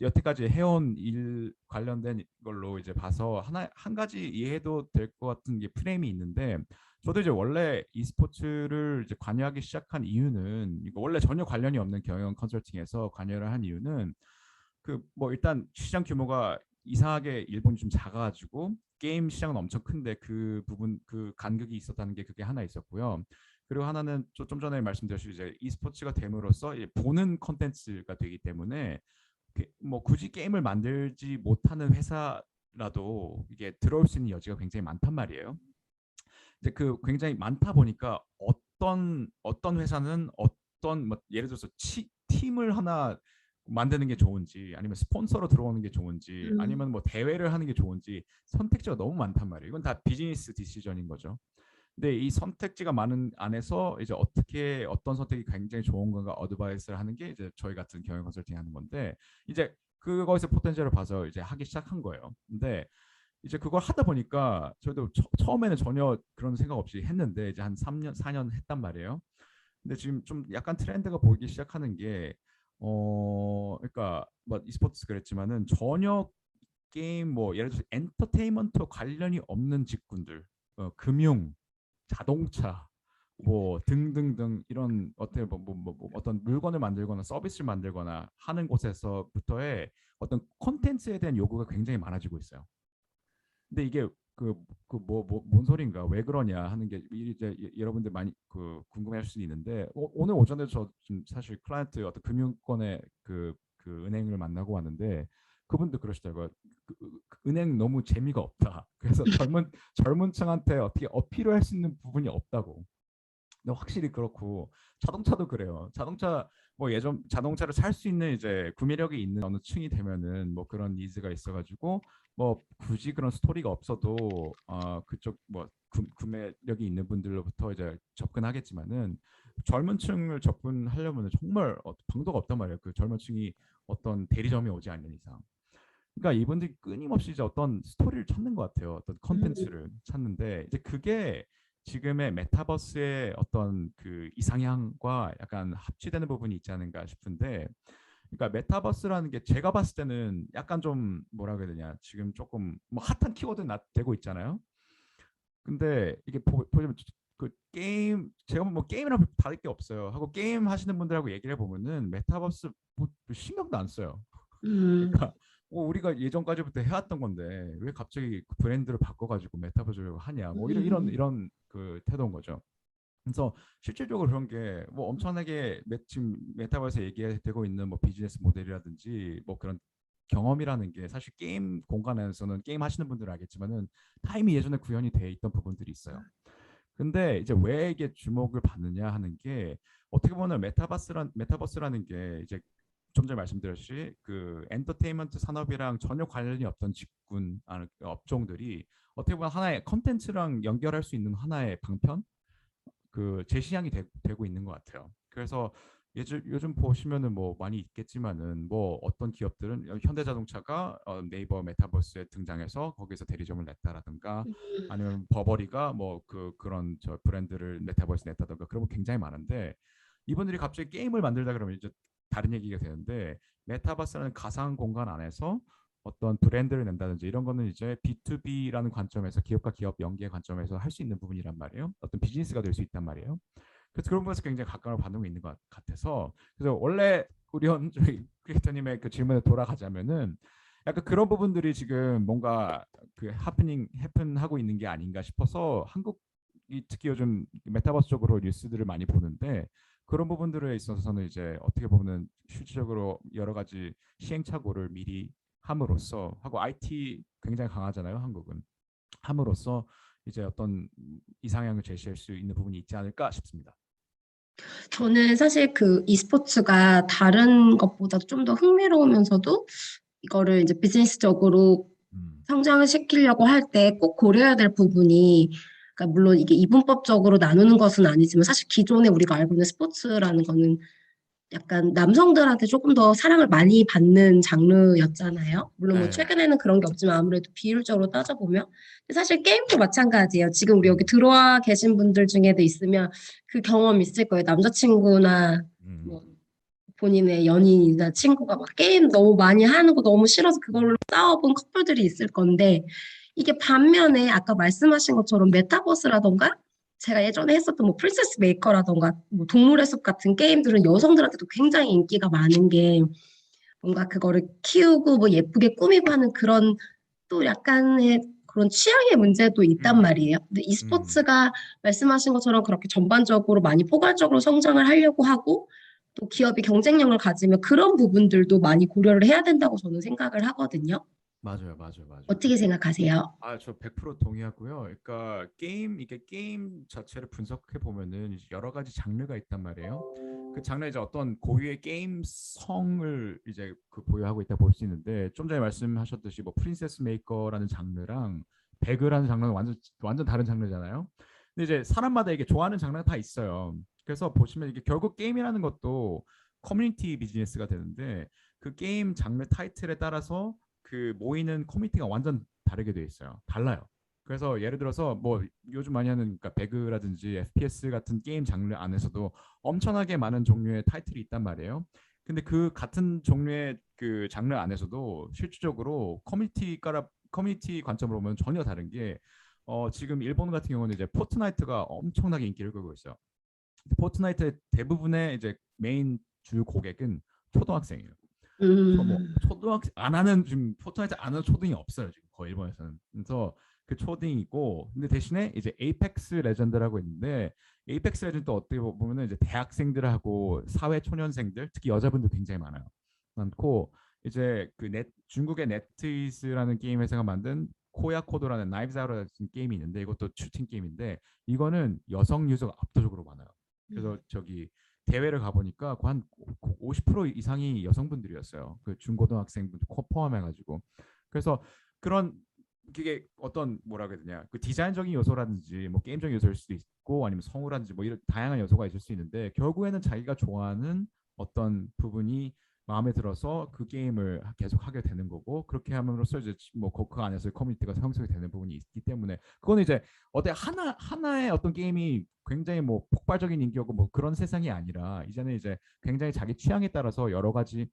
여태까지 해온 일 관련된 걸로 이제 봐서 한 가지 이해해도 될 것 같은 게 프레임이 있는데 저도 이제 원래 e스포츠를 이제 관여하기 시작한 이유는 이거 원래 전혀 관련이 없는 경영 컨설팅에서 관여를 한 이유는 그 뭐 일단 시장 규모가 이상하게 일본이 좀 작아가지고 게임 시장은 엄청 큰데 그 부분 그 간극이 있었다는 게 그게 하나 있었고요. 그리고 하나는 좀 전에 말씀드렸듯이 이제 e스포츠가 됨으로써 보는 컨텐츠가 되기 때문에 뭐 굳이 게임을 만들지 못하는 회사 조금이라도 이게 들어올 수 있는 여지가 굉장히 많단 말이에요. 이제 그 굉장히 많다 보니까 어떤 회사는 어떤 뭐 예를 들어서 팀을 하나 만드는 게 좋은지 아니면 스폰서로 들어오는 게 좋은지 음, 아니면 뭐 대회를 하는 게 좋은지 선택지가 너무 많단 말이에요. 이건 다 비즈니스 디시전인 거죠. 근데 이 선택지가 많은 안에서 이제 어떻게 어떤 선택이 굉장히 좋은 건가 어드바이스를 하는 게 이제 저희 같은 경영 컨설팅 하는 건데 이제 그거에서 포텐셜을 봐서 이제 하기 시작한 거예요. 근데 이제 그걸 하다 보니까 저도 처음에는 전혀 그런 생각 없이 했는데 이제 한 3년, 4년 했단 말이에요. 근데 지금 좀 약간 트렌드가 보이기 시작하는 게 그러니까 뭐 e스포츠 그랬지만은 전혀 게임 뭐 예를 들어서 엔터테인먼트 관련이 없는 직군들, 금융, 자동차 뭐 등등등 이런 어떤 어떤 물건을 만들거나 서비스를 만들거나 하는 곳에서부터의 어떤 콘텐츠에 대한 요구가 굉장히 많아지고 있어요. 근데 이게 뭔 소린가 왜 그러냐 하는 게 이제 여러분들 많이 궁금해할 수 있는데 오늘 오전에 저 지금 사실 클라이언트 어떤 금융권의 그 은행을 만나고 왔는데 그분도 그러시더라고요. 은행 너무 재미가 없다. 그래서 젊은 층한테 어떻게 어필을 할 수 있는 부분이 없다고. 근데 확실히 그렇고 자동차도 그래요. 자동차 뭐 예전 자동차를 살 수 있는 이제 구매력이 있는 어느 층이 되면은 뭐 그런 니즈가 있어가지고 뭐 굳이 그런 스토리가 없어도 그쪽 뭐 구매력이 있는 분들로부터 이제 접근하겠지만은 젊은 층을 접근하려면 정말 방도가 없단 말이에요. 그 젊은 층이 어떤 대리점이 오지 않는 이상. 그러니까 이분들이 끊임없이 이제 어떤 스토리를 찾는 것 같아요. 어떤 음, 컨텐츠를 찾는데 이제 그게 지금의 메타버스의 어떤 그 이상향과 약간 합치되는 부분이 있지 않은가 싶은데, 그러니까 메타버스라는 게 제가 봤을 때는 약간 좀 뭐라 그래야 되냐, 지금 조금 뭐 핫한 키워드 되고 있잖아요. 근데 이게 보시면 그 게임 제가 뭐 게임이랑 다를 게 없어요 하고 게임 하시는 분들하고 얘기를 해보면은 메타버스 뭐 신경도 안 써요. 음, 그러니까 우리가 예전까지부터 해왔던 건데 왜 갑자기 그 브랜드를 바꿔가지고 메타버스를 하냐 뭐 음, 이런 그 태도인 거죠. 그래서 실질적으로 그런 게 뭐 엄청나게 지금 메타버스에 얘기되고 있는 뭐 비즈니스 모델이라든지 뭐 그런 경험이라는 게 사실 게임 공간에서는 게임 하시는 분들은 알겠지만은 다 이미 예전에 구현이 돼 있던 부분들이 있어요. 근데 이제 왜 이게 주목을 받느냐 하는 게 어떻게 보면 메타버스라는 게 이제 좀 전에 말씀드렸듯이 그 엔터테인먼트 산업이랑 전혀 관련이 없던 직군 업종들이 어떻게 보면 하나의 컨텐츠랑 연결할 수 있는 하나의 방편 그 제시향이 되고 있는 것 같아요. 그래서 요즘 보시면은 뭐 많이 있겠지만은 뭐 어떤 기업들은 현대자동차가 네이버 메타버스에 등장해서 거기서 대리점을 냈다라든가 아니면 버버리가 뭐 그런 저 브랜드를 메타버스에 냈다든가 그런 거 굉장히 많은데 이분들이 갑자기 게임을 만들다 그러면 이제 다른 얘기가 되는데 메타버스라는 가상 공간 안에서 어떤 브랜드를 낸다든지 이런 거는 이제 B2B라는 관점에서 기업과 기업 연계의 관점에서 할 수 있는 부분이란 말이에요. 어떤 비즈니스가 될 수 있단 말이에요. 그래서 그런 부분에서 굉장히 가까운 반응이 있는 것 같아서 그래서 원래 우리 저희 크리스토님의 그 질문에 돌아가자면은 약간 그런 부분들이 지금 뭔가 그 해픈하고 있는 게 아닌가 싶어서 한국이 특히 요즘 메타버스 쪽으로 뉴스들을 많이 보는데 그런 부분들에 있어서는 이제 어떻게 보면 실질적으로 여러 가지 시행착오를 미리 함으로써 하고 IT 굉장히 강하잖아요, 한국은. 함으로써 이제 어떤 이상향을 제시할 수 있는 부분이 있지 않을까 싶습니다. 저는 사실 그 e스포츠가 다른 것보다 좀 더 흥미로우면서도 이거를 이제 비즈니스적으로 음, 성장을 시키려고 할 때 꼭 고려해야 될 부분이, 그러니까 물론 이게 이분법적으로 나누는 것은 아니지만 사실 기존에 우리가 알고 있는 스포츠라는 거는 약간 남성들한테 조금 더 사랑을 많이 받는 장르였잖아요. 물론 뭐 네. 최근에는 그런 게 없지만 아무래도 비율적으로 따져보면. 근데 사실 게임도 마찬가지예요. 지금 우리 여기 음, 들어와 계신 분들 중에도 있으면 그 경험 있을 거예요. 남자친구나 음, 뭐 본인의 연인이나 친구가 막 게임 너무 많이 하는 거 너무 싫어서 그걸로 싸워본 커플들이 있을 건데, 이게 반면에 아까 말씀하신 것처럼 메타버스라던가 제가 예전에 했었던 뭐 프린세스 메이커라던가 뭐 동물의 숲 같은 게임들은 여성들한테도 굉장히 인기가 많은 게, 뭔가 그거를 키우고 뭐 예쁘게 꾸미고 하는 그런 또 약간의 그런 취향의 문제도 있단 음, 말이에요. 근데 음, e스포츠가 말씀하신 것처럼 그렇게 전반적으로 많이 포괄적으로 성장을 하려고 하고 또 기업이 경쟁력을 가지면 그런 부분들도 많이 고려를 해야 된다고 저는 생각을 하거든요. 맞아요, 맞아요, 맞아요. 어떻게 생각하세요? 저 100% 동의하고요. 그러니까 이게 게임 자체를 분석해 보면은 이제 여러 가지 장르가 있단 말이에요. 그 장르 이제 어떤 고유의 게임성을 이제 그 보유하고 있다 볼 수 있는데 좀 전에 말씀하셨듯이 뭐 프린세스 메이커라는 장르랑 배그라는 장르는 완전 다른 장르잖아요. 근데 이제 사람마다 이게 좋아하는 장르가 다 있어요. 그래서 보시면 이게 결국 게임이라는 것도 커뮤니티 비즈니스가 되는데 그 게임 장르 타이틀에 따라서 그 모이는 커뮤니티가 완전 다르게 돼 있어요. 달라요. 그래서 예를 들어서 뭐 요즘 많이 하는 그러니까 배그라든지 FPS 같은 게임 장르 안에서도 엄청나게 많은 종류의 타이틀이 있단 말이에요. 근데 그 같은 종류의 그 장르 안에서도 실질적으로 커뮤니티 관점으로 보면 전혀 다른 게 지금 일본 같은 경우는 이제 포트나이트가 엄청나게 인기를 끌고 있어요. 포트나이트의 대부분의 이제 메인 주 고객은 초등학생이에요. 뭐 음, 초등학생 안 하는 지금 포트나이트 안 하는 초딩이 없어요 지금 거의 일본에서는. 그래서 그 초딩이고 근데 대신에 이제 에이펙스 레전드라고 있는데 에이펙스 레전드 어떻게 보면은 이제 대학생들하고 사회 초년생들 특히 여자분들 굉장히 많고 이제 그 중국의 넷트이스라는 게임 회사가 만든 코야코도라는 나이브스 아웃이라는 게임이 있는데 이것도 슈팅 게임인데 이거는 여성 유저가 압도적으로 많아요. 그래서 저기 대회를 가보니까 한 50% 이상이 여성분들이었어요. 그 중고등학생분 포함해가지고. 그래서 그런 그게 어떤 뭐라 그래야 되냐 그 디자인적인 요소라든지 뭐 게임적인 요소일 수도 있고 아니면 성우라든지 뭐 이런 다양한 요소가 있을 수 있는데 결국에는 자기가 좋아하는 어떤 부분이 마음에 들어서 그 게임을 계속 하게 되는 거고 그렇게 함으로써 이제 뭐 그 안에서 커뮤니티가 형성이 되는 부분이 있기 때문에 그건 이제 어때 하나의 어떤 게임이 굉장히 뭐 폭발적인 인기였고 뭐 그런 세상이 아니라 이제는 이제 굉장히 자기 취향에 따라서 여러 가지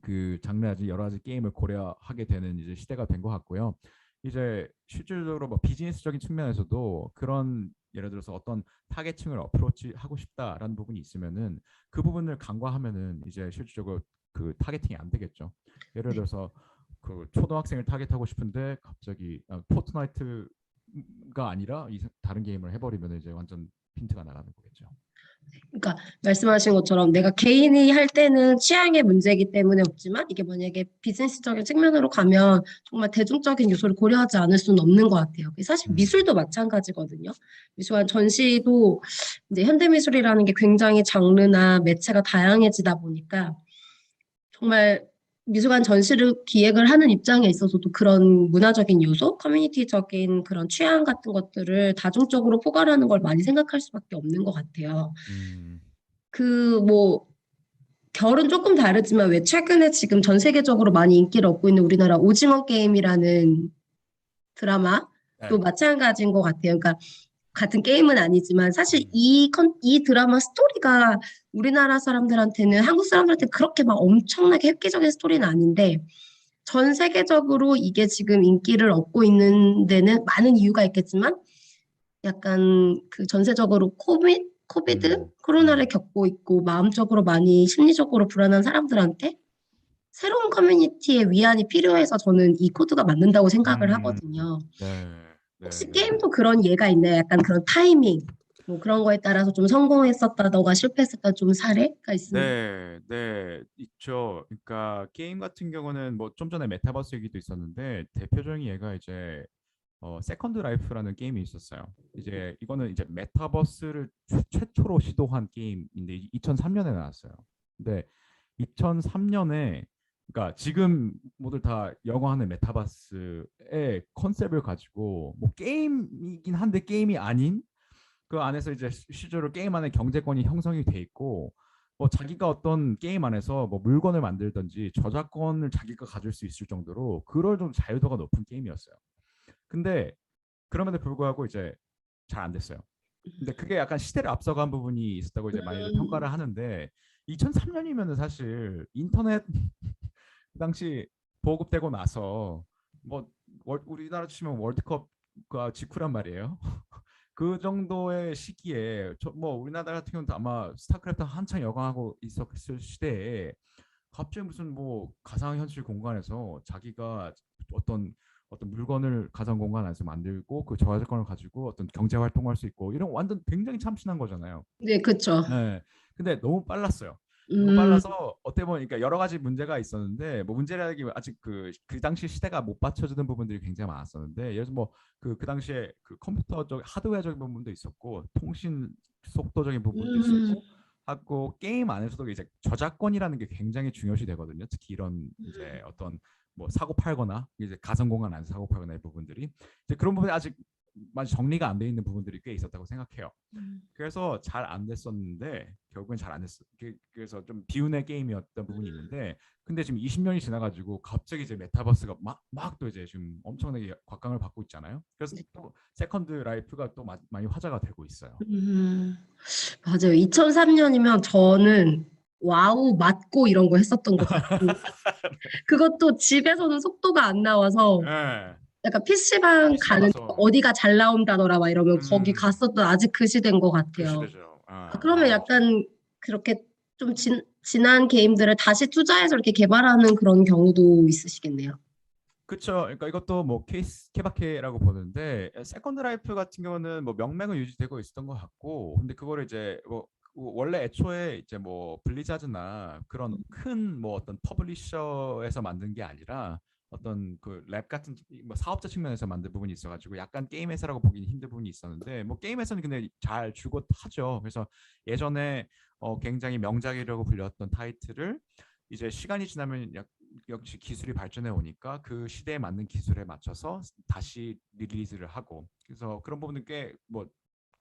그 장르라든지 여러 가지 게임을 고려하게 되는 이제 시대가 된 것 같고요. 이제 실질적으로 뭐 비즈니스적인 측면에서도 그런 예를 들어서 어떤 타겟층을 어프로치 하고 싶다라는 부분이 있으면은 그 부분을 간과하면은 이제 실질적으로 그 타겟팅이 안 되겠죠. 예를 네. 들어서 그 초등학생을 타겟하고 싶은데 갑자기 포트나이트가 아니라 다른 게임을 해버리면 이제 완전 핀트가 나가는 거겠죠. 그러니까 말씀하신 것처럼 내가 개인이 할 때는 취향의 문제이기 때문에 없지만 이게 만약에 비즈니스적인 측면으로 가면 정말 대중적인 요소를 고려하지 않을 수는 없는 것 같아요. 사실 음, 미술도 마찬가지거든요. 미술관 전시도 이제 현대미술이라는 게 굉장히 장르나 매체가 다양해지다 보니까 정말 미술관 전시를 기획을 하는 입장에 있어서도 그런 문화적인 요소, 커뮤니티적인 그런 취향 같은 것들을 다중적으로 포괄하는 걸 많이 생각할 수밖에 없는 것 같아요. 음, 뭐, 결은 조금 다르지만 왜 최근에 지금 전 세계적으로 많이 인기를 얻고 있는 우리나라 오징어 게임이라는 드라마도 네. 마찬가지인 것 같아요. 그러니까 같은 게임은 아니지만 사실 음, 이 드라마 스토리가 우리나라 사람들한테는 한국 사람들한테 그렇게 막 엄청나게 획기적인 스토리는 아닌데 전 세계적으로 이게 지금 인기를 얻고 있는 데는 많은 이유가 있겠지만 약간 그 전세적으로 코비드 음, 코로나를 음, 겪고 있고 마음적으로 많이 심리적으로 불안한 사람들한테 새로운 커뮤니티의 위안이 필요해서 저는 이 코드가 맞는다고 생각을 음, 하거든요. 네, 네, 혹시 네. 게임도 그런 예가 있나요? 약간 그런 타이밍, 뭐 그런 거에 따라서 좀 성공했었다던가 실패했었다 좀 사례가 있으면. 네, 네, 있죠. 그러니까 게임 같은 경우는 뭐 좀 전에 메타버스 얘기도 있었는데 대표적인 예가 이제 세컨드 라이프라는 게임이 있었어요. 이제 이거는 이제 메타버스를 최초로 시도한 게임인데 2003년에 나왔어요. 근데 2003년에 그러니까 지금 모두 다 영화하는 메타버스의 컨셉을 가지고 뭐 게임이긴 한데 게임이 아닌 그 안에서 이제 실제로 게임 안에 경제권이 형성이 돼 있고 뭐 자기가 어떤 게임 안에서 뭐 물건을 만들든지 저작권을 자기가 가질 수 있을 정도로 그럴 좀 자유도가 높은 게임이었어요. 근데 그럼에도 불구하고 이제 잘 안 됐어요. 근데 그게 약간 시대를 앞서간 부분이 있었다고 이제 많이들 평가를 하는데 2003년이면은 사실 인터넷 그 당시 보급되고 나서 뭐 우리나라 치면 월드컵과 직후란 말이에요. 그 정도의 시기에 뭐 우리나라 같은 경우는 아마 스타크래프트 한창 여강하고 있었을 시대에 갑자기 무슨 뭐 가상현실 공간에서 자기가 어떤 물건을 가상 공간 안에서 만들고 그 저작권을 가지고 어떤 경제 활동할 수 있고 이런 완전 굉장히 참신한 거잖아요. 네, 그쵸. 네. 근데 너무 빨랐어요. 너무 음, 빨라서 어떻게 보면 그러니까 여러 가지 문제가 있었는데 뭐 문제라기 아직 그 당시 시대가 못 받쳐주는 부분들이 굉장히 많았었는데 예를 들어 뭐그 당시에 그 컴퓨터적 하드웨어적인 부분도 있었고 통신 속도적인 부분도 음, 있었고 하고 게임 안에서도 이제 저작권이라는 게 굉장히 중요시 되거든요. 특히 이런 이제 어떤 뭐 사고 팔거나 이제 가상 공간 안에서 사고 팔거나 이 부분들이 이제 그런 부분이 아직 많이 정리가 안 돼 있는 부분들이 꽤 있었다고 생각해요. 음, 그래서 잘 안 됐었는데 결국엔 잘 안 됐어. 그래서 좀 비운의 게임이었던 부분이 있는데 근데 지금 20년이 지나가지고 갑자기 이제 메타버스가 막 또 이제 지금 엄청나게 곽강을 받고 있잖아요. 그래서 또 세컨드 라이프가 또 많이 화제가 되고 있어요. 음. 맞아요. 2003년이면 저는 와우 맞고 이런 거 했었던 것 같고 그것도 집에서는 속도가 안 나와서 예. 약간 PC방 PC방 가는 가서 어디가 잘 나온다더라 막 이러면 거기 음, 갔었던 아직 그 시대인 것 그 같아요. 시대죠. 아, 아, 그러면 와우. 약간 그렇게 좀 지난 게임들을 다시 투자해서 이렇게 개발하는 그런 경우도 있으시겠네요. 그쵸. 그러니까 이것도 뭐 케이스 케바케라고 보는데 세컨드 라이프 같은 경우는 뭐 명맥은 유지되고 있었던 것 같고, 근데 그거를 이제 뭐 원래 애초에 이제 뭐 블리자드나 그런 큰 뭐 어떤 퍼블리셔에서 만든 게 아니라 어떤 그 랩 같은 뭐 사업자 측면에서 만든 부분이 있어가지고 약간 게임 회사라고 보기는 힘든 부분이 있었는데 뭐 게임 회사는 근데 잘 주고 하죠. 그래서 예전에 굉장히 명작이라고 불렸던 타이틀을 이제 시간이 지나면 역시 기술이 발전해 오니까 그 시대에 맞는 기술에 맞춰서 다시 리리즈를 하고 그래서 그런 부분은 꽤 뭐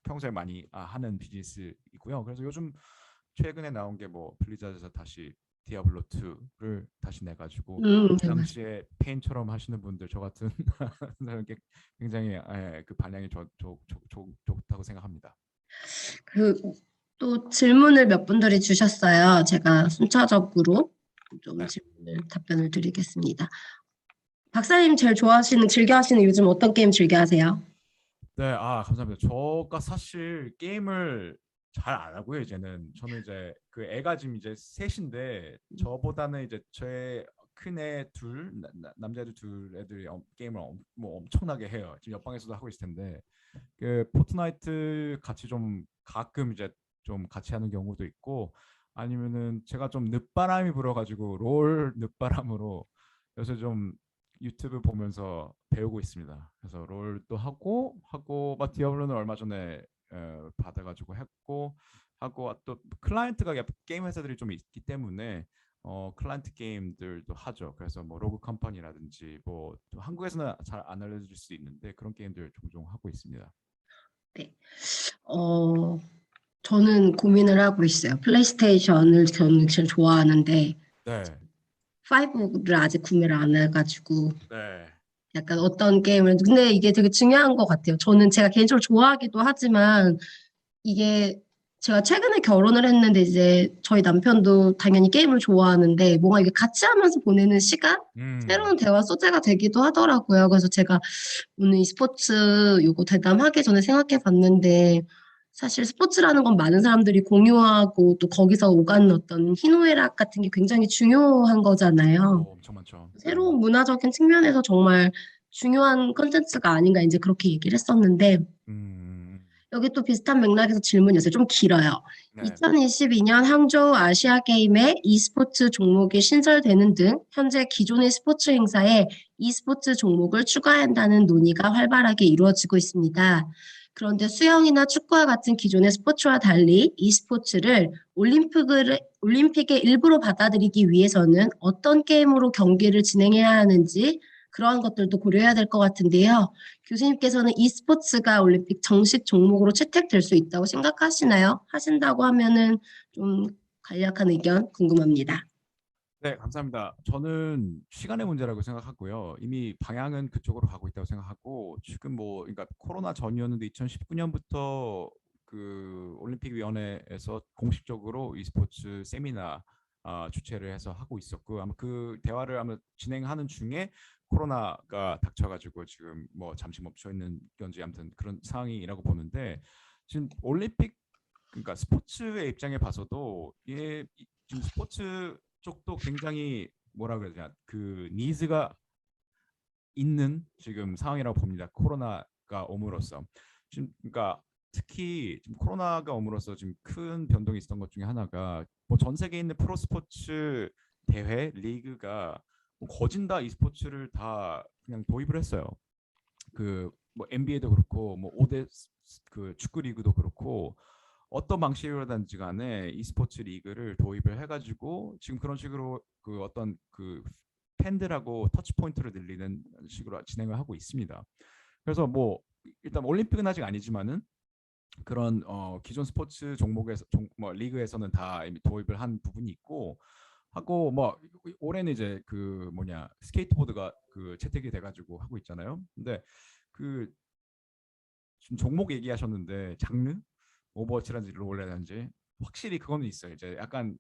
평소에 많이 하는 비즈니스이고요. 그래서 요즘 최근에 나온 게 뭐 블리자드에서 다시 디아블로 2를 다시 내가지고 그 네, 맞아요. 당시에 페인처럼 하시는 분들 저 같은 사람께 굉장히 그 반향이 좋다고 생각합니다. 그, 또 질문을 몇 분들이 주셨어요. 제가 순차적으로 좀 네. 질문을 답변을 드리겠습니다. 박사님 제일 좋아하시는, 즐겨 하시는 요즘 어떤 게임 즐겨 하세요? 네, 감사합니다. 저가 사실 게임을 잘 안 하고요, 이제는. 저는 이제 그 애가 지금 이제 셋인데 저보다는 이제 제 큰애 둘, 남자애들 둘 애들이 게임을 뭐 엄청나게 해요. 지금 옆방에서도 하고 있을 텐데. 그 포트나이트 같이 좀 가끔 이제 좀 같이 하는 경우도 있고 아니면은 제가 좀 늦바람이 불어가지고 롤 늦바람으로 요새 좀 유튜브 보면서 배우고 있습니다. 그래서 롤도 하고 막 디아블로는 얼마 전에 받아가지고 했고 하고 또 클라이언트가 게임 회사들이 좀 있기 때문에 클라이언트 게임들도 하죠. 그래서 뭐 로그 컴퍼니라든지 뭐 한국에서는 잘 안 알려질 수 있는데 그런 게임들 종종 하고 있습니다. 네. 어, 저는 고민을 하고 있어요. 플레이스테이션을 저는 제일 좋아하는데, 네, 5를 아직 구매를 안 해가지고, 네, 약간 어떤 게임을, 근데 이게 되게 중요한 것 같아요. 저는 제가 개인적으로 좋아하기도 하지만, 이게 제가 최근에 결혼을 했는데, 이제 저희 남편도 당연히 게임을 좋아하는데, 뭔가 이게 같이 하면서 보내는 시간? 새로운 대화 소재가 되기도 하더라고요. 그래서 제가 오늘 이 스포츠 요거 대담하기 전에 생각해 봤는데 사실 스포츠라는 건 많은 사람들이 공유하고 또 거기서 오가는 어떤 희노애락 같은 게 굉장히 중요한 거잖아요. 엄청 많죠. 새로운 문화적인 측면에서 정말 중요한 컨텐츠가 아닌가 이제 그렇게 얘기를 했었는데 여기 또 비슷한 맥락에서 질문이었어요. 좀 길어요. 네, 2022년 항저우 아시아 게임에 e스포츠 종목이 신설되는 등 현재 기존의 스포츠 행사에 e스포츠 종목을 추가한다는 논의가 활발하게 이루어지고 있습니다. 그런데 수영이나 축구와 같은 기존의 스포츠와 달리 e스포츠를 올림픽의 일부로 받아들이기 위해서는 어떤 게임으로 경기를 진행해야 하는지 그러한 것들도 고려해야 될 것 같은데요. 교수님께서는 e스포츠가 올림픽 정식 종목으로 채택될 수 있다고 생각하시나요? 하신다고 하면은 좀 간략한 의견 궁금합니다. 네, 감사합니다. 저는 시간의 문제라고 생각하고요. 이미 방향은 그쪽으로 가고 있다고 생각하고 지금 뭐 그러니까 코로나 전이었는데 2019년부터 그 올림픽위원회에서 공식적으로 e스포츠 세미나 주최를 해서 하고 있었고 아마 그 대화를 아마 진행하는 중에 코로나가 닥쳐가지고 지금 뭐 잠시 멈춰 있는 건지 아무튼 그런 상황이라고 보는데 지금 올림픽 그러니까 스포츠의 입장에 봐서도 지금 스포츠 쪽도 굉장히 뭐라 그래야 되냐 그 니즈가 있는 지금 상황이라고 봅니다. 코로나가 옴으로써 지금 그러니까 특히 지금 코로나가 옴으로써 지금 큰 변동이 있었던 것 중에 하나가 뭐 전 세계에 있는 프로스포츠 대회 리그가 뭐 거진 다 e스포츠를 다 그냥 도입을 했어요. 그 뭐 NBA도 그렇고 뭐 5대 그 축구 리그도 그렇고 어떤 방식으로든지 간에 e스포츠 리그를 도입을 해가지고 지금 그런 식으로 그 어떤 그 팬들하고 터치 포인트를 늘리는 식으로 진행을 하고 있습니다. 그래서 뭐 일단 올림픽은 아직 아니지만은 그런 기존 스포츠 종목에서 뭐 리그에서는 다 이미 도입을 한 부분이 있고 하고 뭐 올해는 이제 그 뭐냐 스케이트보드가 그 채택이 돼가지고 하고 있잖아요. 근데 그 지금 종목 얘기하셨는데 장르 오버워치라든지 롤이라든지 확실히 그거는 있어요. 이제 약간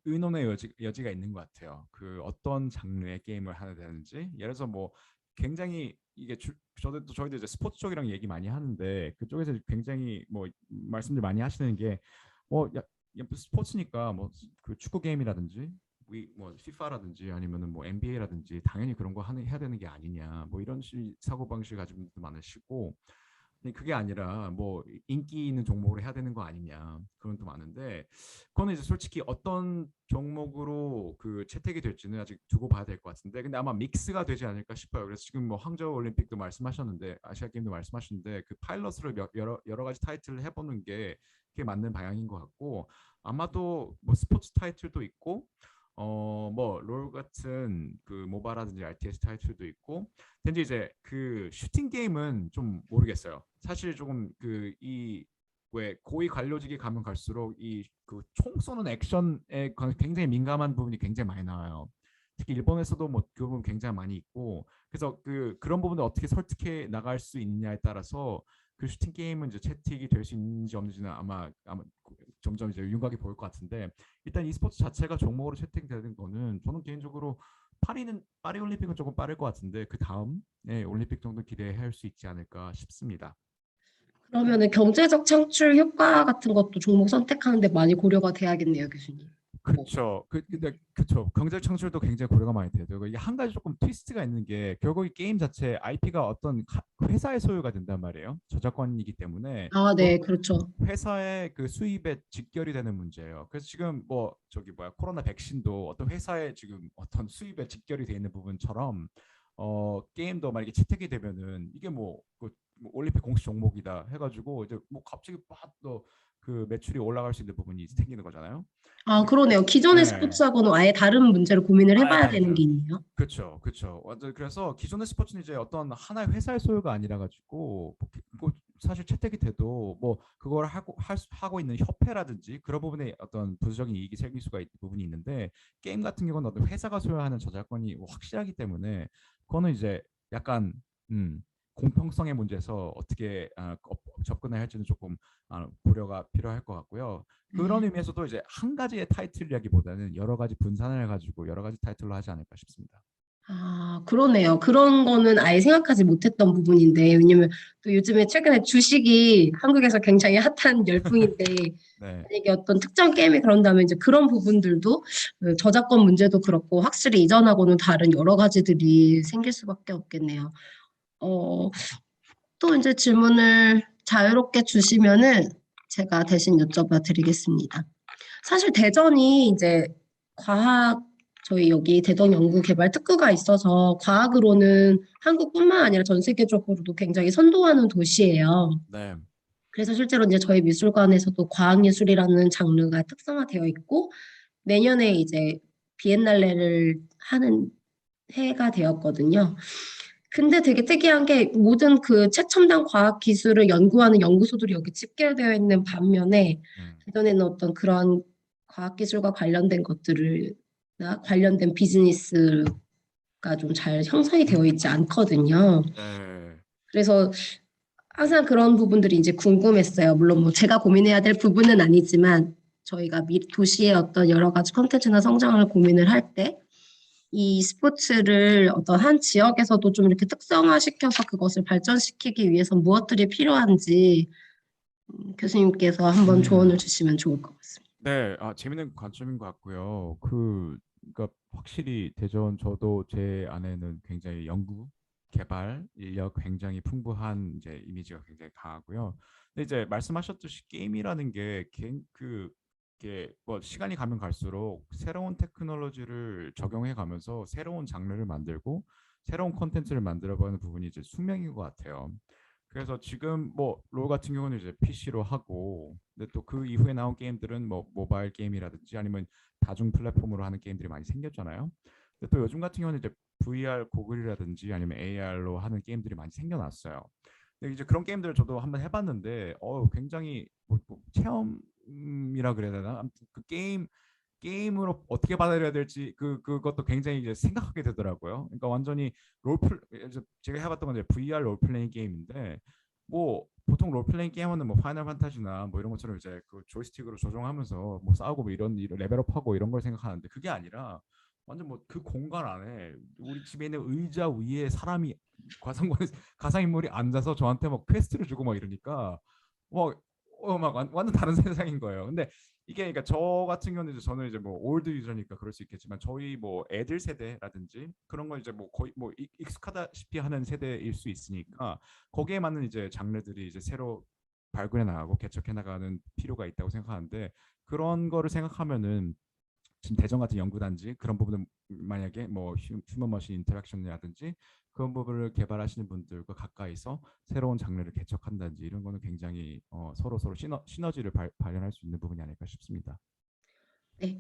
의논의 여지가 있는 것 같아요. 그 어떤 장르의 게임을 하야 되는지 예를 들어서 뭐 굉장히 이게 저희도 이제 스포츠 쪽이랑 얘기 많이 하는데 그쪽에서 굉장히 뭐 말씀들 많이 하시는 게뭐 스포츠니까 뭐 그 축구 게임이라든지 뭐 피파라든지 아니면은 뭐 NBA라든지 당연히 그런 거 해야 되는 게 아니냐 뭐 이런 사고 방식 가지고 분들도 많으시고 근데 그게 아니라 뭐 인기 있는 종목으로 해야 되는 거 아니냐 그런 또 많은데 그거는 이제 솔직히 어떤 종목으로 그 채택이 될지는 아직 두고 봐야 될 것 같은데 근데 아마 믹스가 되지 않을까 싶어요. 그래서 지금 뭐 항저우 올림픽도 말씀하셨는데 아시아 게임도 말씀하셨는데 그 파일럿으로 여러 가지 타이틀을 해보는 게 그게 맞는 방향인 것 같고 아마도 뭐 스포츠 타이틀도 있고 뭐 롤 같은 그 모바라든지 RTS 타이틀도 있고 근데 이제 그 슈팅 게임은 좀 모르겠어요. 사실 조금 그 이 왜 고위 관료직에 가면 갈수록 이 그 총 쏘는 액션에 굉장히 민감한 부분이 굉장히 많이 나와요. 특히 일본에서도 뭐 그 부분 굉장히 많이 있고 그래서 그런 부분을 어떻게 설득해 나갈 수 있냐에 따라서 그 슈팅 게임은 이제 채택이 될 수 있는지 없는지는 아마 점점 이제 윤곽이 보일 것 같은데 일단 e스포츠 자체가 종목으로 채택되는 거는 저는 개인적으로 파리 올림픽은 조금 빠를 것 같은데 그 다음 올림픽 정도 기대할 수 있지 않을까 싶습니다. 그러면은 경제적 창출 효과 같은 것도 종목 선택하는데 많이 고려가 돼야겠네요, 교수님. 어. 그렇죠. 근데 그렇죠. 경제 창출도 굉장히 고려가 많이 돼요. 그리고 이게 한 가지 조금 트위스트가 있는 게 결국 이 게임 자체 IP가 어떤 회사의 소유가 된단 말이에요. 저작권이기 때문에 아, 그 네, 그렇죠. 회사의 그 수입에 직결이 되는 문제예요. 그래서 지금 뭐 저기 뭐야 코로나 백신도 어떤 회사의 지금 어떤 수입에 직결이 돼 있는 부분처럼 게임도 만약에 채택이 되면은 이게 뭐 올림픽 공식 종목이다 해가지고 이제 뭐 갑자기 빡또 그 매출이 올라갈 수 있는 부분이 생기는 거잖아요. 아, 근데 그러네요. 기존의 네, 스포츠하고는 아예 다른 문제를 고민을 아예 해봐야 되는 다르죠. 게 있네요. 그렇죠, 그렇죠. 완전 그래서 기존의 스포츠는 이제 어떤 하나의 회사의 소유가 아니라 가지고 뭐 사실 채택이 돼도 뭐 그걸 하고 있는 협회라든지 그런 부분에 어떤 부수적인 이익이 생길 수가 있는 부분이 있는데 게임 같은 경우는 어떤 회사가 소유하는 저작권이 확실하기 때문에 그거는 이제 약간 공평성의 문제에서 어떻게 접근을 할지는 조금 고려가 필요할 것 같고요. 그런 음. 의미에서도 이제 한 가지의 타이틀이라기보다는 여러 가지 분산을 해가지고 여러 가지 타이틀로 하지 않을까 싶습니다. 아, 그러네요. 그런 거는 아예 생각하지 못했던 부분인데, 왜냐면 또 요즘에 최근에 주식이 한국에서 굉장히 핫한 열풍인데, 네, 만약에 어떤 특정 게임이 그런다면 이제 그런 부분들도 저작권 문제도 그렇고 확실히 이전하고는 다른 여러 가지들이 생길 수밖에 없겠네요. 어, 또 이제 질문을 자유롭게 주시면은 제가 대신 여쭤봐 드리겠습니다. 사실 대전이 이제 과학, 저희 여기 대전 연구개발 특구가 있어서 과학으로는 한국뿐만 아니라 전 세계적으로도 굉장히 선도하는 도시예요. 네, 그래서 실제로 이제 저희 미술관에서도 과학예술이라는 장르가 특성화되어 있고 내년에 이제 비엔날레를 하는 해가 되었거든요. 근데 되게 특이한 게 모든 그 최첨단 과학 기술을 연구하는 연구소들이 여기 집결되어 있는 반면에 음, 예전에는 어떤 그런 과학 기술과 관련된 것들을 나 관련된 비즈니스가 좀 잘 형성이 되어 있지 않거든요. 네, 그래서 항상 그런 부분들이 이제 궁금했어요. 물론 뭐 제가 고민해야 될 부분은 아니지만 저희가 도시의 어떤 여러 가지 콘텐츠나 성장을 고민을 할 때 이 스포츠를 어떤 한 지역에서도 좀 이렇게 특성화시켜서 그것을 발전시키기 위해서 무엇들이 필요한지 교수님께서 한번 조언을 음, 주시면 좋을 것 같습니다. 네, 재밌는 관점인 것 같고요. 그러니까 확실히 대전 저도 제 아내는 굉장히 연구 개발 인력 굉장히 풍부한 이제 이미지가 굉장히 강하고요. 근데 이제 말씀하셨듯이 게임이라는 게뭐 시간이 가면 갈수록 새로운 테크놀로지를 적용해 가면서 새로운 장르를 만들고 새로운 콘텐츠를 만들어가는 부분이 이제 숙명인 것 같아요. 그래서 지금 뭐 롤 같은 경우는 이제 PC로 하고, 근데 또 그 이후에 나온 게임들은 뭐 모바일 게임이라든지 아니면 다중 플랫폼으로 하는 게임들이 많이 생겼잖아요. 근데 또 요즘 같은 경우는 이제 VR 고글이라든지 아니면 AR로 하는 게임들이 많이 생겨났어요. 근데 이제 그런 게임들을 저도 한번 해봤는데, 굉장히 뭐 체험이라 그래야 되나? 아무튼 그 게임으로 어떻게 받아들여야 될지 그것도 굉장히 이제 생각하게 되더라고요. 그러니까 완전히 롤플 제가 해봤던 건 이제 VR 롤플레잉 게임인데, 뭐 보통 롤플레잉 게임은 뭐 파이널 판타지나 뭐 이런 것처럼 이제 그 조이스틱으로 조종하면서 뭐 싸우고 뭐 이런 레벨업하고 이런 걸 생각하는데, 그게 아니라 완전 뭐 그 공간 안에 우리 집에 있는 의자 위에 사람이 가상인물이 앉아서 저한테 막 퀘스트를 주고 막 이러니까 막 완전 다른 세상인 거예요. 근데 이게 그러니까 저 같은 경우는 이제 저는 이제 뭐 올드 유저니까 그럴 수 있겠지만, 저희 뭐 애들 세대라든지 그런 건 이제 뭐 거의 뭐 익숙하다시피 하는 세대일 수 있으니까, 거기에 맞는 이제 장르들이 이제 새로 발굴해 나가고 개척해 나가는 필요가 있다고 생각하는데, 그런 거를 생각하면은 지금 대전 같은 연구단지 그런 부분은 만약에 뭐 휴먼 머신 인터랙션이라든지 그런 부분을 개발하시는 분들과 가까이서 새로운 장르를 개척한다든지 이런 거는 굉장히 서로 시너지를 발현할 수 있는 부분이 아닐까 싶습니다. 네.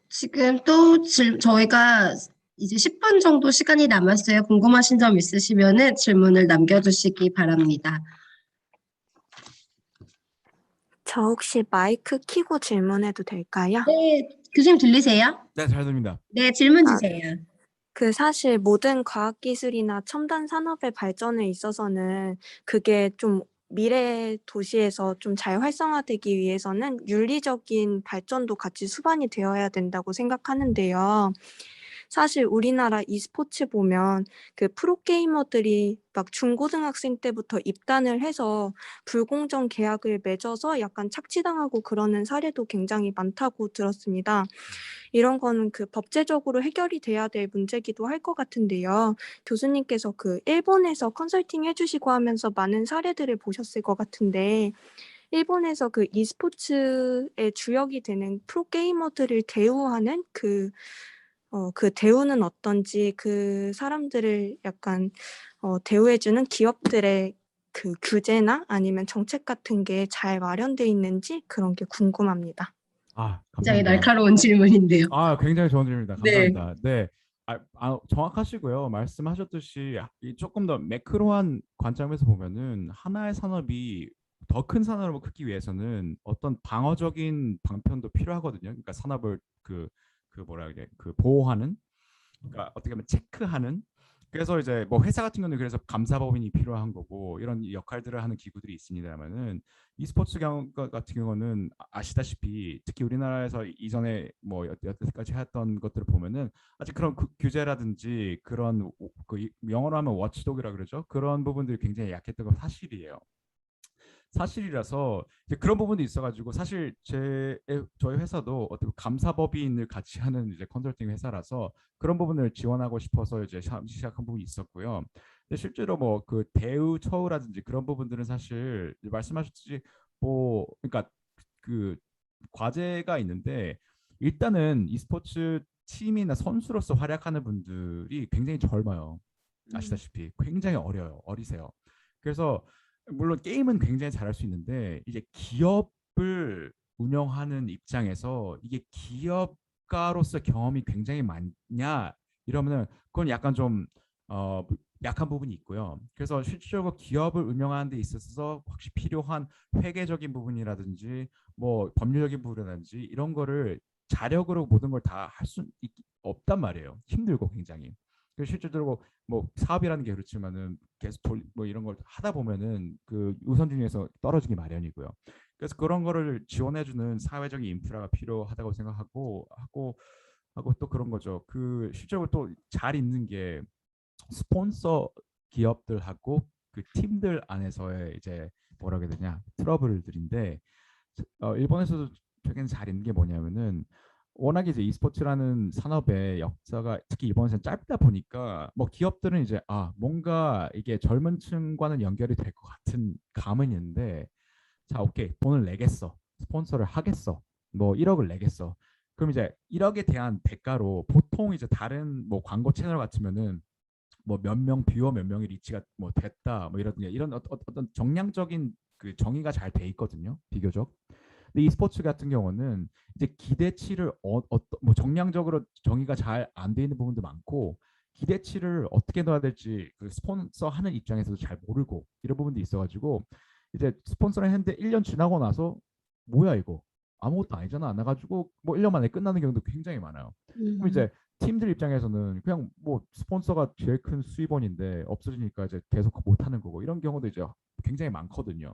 지금 또 저희가 이제 10분 정도 시간이 남았어요. 궁금하신 점 있으시면은 질문을 남겨주시기 바랍니다. 저 혹시 마이크 켜고 질문해도 될까요? 네, 교수님 들리세요? 네, 잘 들립니다. 네, 질문 아, 주세요. 사실 모든 과학기술이나 첨단 산업의 발전에 있어서는 그게 좀 미래 도시에서 좀 잘 활성화되기 위해서는 윤리적인 발전도 같이 수반이 되어야 된다고 생각하는데요. 사실 우리나라 e스포츠 보면 그 프로게이머들이 막 중고등학생 때부터 입단을 해서 불공정 계약을 맺어서 약간 착취당하고 그러는 사례도 굉장히 많다고 들었습니다. 이런 거는 그 법제적으로 해결이 돼야 될 문제기도 할 것 같은데요. 교수님께서 그 일본에서 컨설팅 해주시고 하면서 많은 사례들을 보셨을 것 같은데, 일본에서 그 e스포츠의 주역이 되는 프로게이머들을 대우하는 그 대우는 어떤지, 그 사람들을 약간 대우해주는 기업들의 그 규제나 아니면 정책 같은 게 잘 마련돼 있는지 그런 게 궁금합니다. 굉장히 감사합니다. 날카로운 질문인데요. 굉장히 좋은 질문입니다. 네. 감사합니다. 네. 정확하시고요. 말씀하셨듯이 이 조금 더 매크로한 관점에서 보면은 하나의 산업이 더 큰 산업을 크기 위해서는 어떤 방어적인 방편도 필요하거든요. 그러니까 산업을 뭐라 그래, 보호하는, 그러니까 어떻게 보면 체크하는. 그래서 이제 뭐 회사 같은 경우는 그래서 감사법인이 필요한 거고 이런 역할들을 하는 기구들이 있습니다만은, e스포츠 같은 경우는 아시다시피 특히 우리나라에서 이전에 뭐 여태까지 했던 것들을 보면은 아직 그런 규제라든지 그런 영어로 하면 워치독이라 그러죠. 그런 부분들이 굉장히 약했던 건 사실이라서 이제 그런 부분도 있어가지고, 사실 저희 회사도 어떻게 감사법인을 같이 하는 이제 컨설팅 회사라서 그런 부분을 지원하고 싶어서 이제 시작한 부분이 있었고요. 근데 실제로 뭐 그 대우 처우라든지 그런 부분들은 사실 말씀하셨듯이 뭐 그러니까 그 과제가 있는데, 일단은 e스포츠 팀이나 선수로서 활약하는 분들이 굉장히 젊어요. 아시다시피 굉장히 어리세요. 그래서 물론 게임은 굉장히 잘할 수 있는데, 이제 기업을 운영하는 입장에서 이게 기업가로서 경험이 굉장히 많냐 이러면은 그건 약간 좀 어, 약한 부분이 있고요. 그래서 실질적으로 기업을 운영하는 데 있어서 혹시 필요한 회계적인 부분이라든지 뭐 법률적인 부분이라든지 이런 거를 자력으로 모든 걸 다 할 수 없단 말이에요. 힘들고 굉장히. 그래서 실질적으로 뭐 사업이라는 게 그렇지만은 계속 뭐 이런 걸 하다 보면은 그 우선순위에서 떨어지기 마련이고요. 그래서 그런 거를 지원해주는 사회적인 인프라가 필요하다고 하고 또 그런 거죠. 그 실제로 또 잘 있는 게 스폰서 기업들하고 그 팀들 안에서의 이제 뭐라 그래야 되냐 트러블들인데, 일본에서도 되게 잘 있는 게 뭐냐면은 워낙에 이제 e스포츠라는 산업의 역사가 특히 이번에는 짧다 보니까 뭐 기업들은 이제 뭔가 이게 젊은 층과는 연결이 될 것 같은 감은 있는데 자, 오케이. 돈을 내겠어. 스폰서를 하겠어. 뭐 1억을 내겠어. 그럼 이제 1억에 대한 대가로 보통 이제 다른 뭐 광고 채널 같으면은 뭐 몇 명 뷰어 몇 명이 리치가 뭐 됐다 뭐 이런 어떤 정량적인 그 정의가 잘 돼 있거든요. 비교적. 근데 e스포츠 같은 경우는 이제 기대치를 뭐 정량적으로 정의가 잘 안 돼 있는 부분도 많고 기대치를 어떻게 넣어야 될지 그 스폰서 하는 입장에서도 잘 모르고 이런 부분도 있어가지고 이제 스폰서를 했는데 1년 지나고 나서 뭐야 이거 아무것도 아니잖아 나가지고 뭐 1년 만에 끝나는 경우도 굉장히 많아요. 그럼 음, 이제 팀들 입장에서는 그냥 뭐 스폰서가 제일 큰 수입원인데 없어지니까 이제 계속 못 하는 거고 이런 경우도 이제 굉장히 많거든요.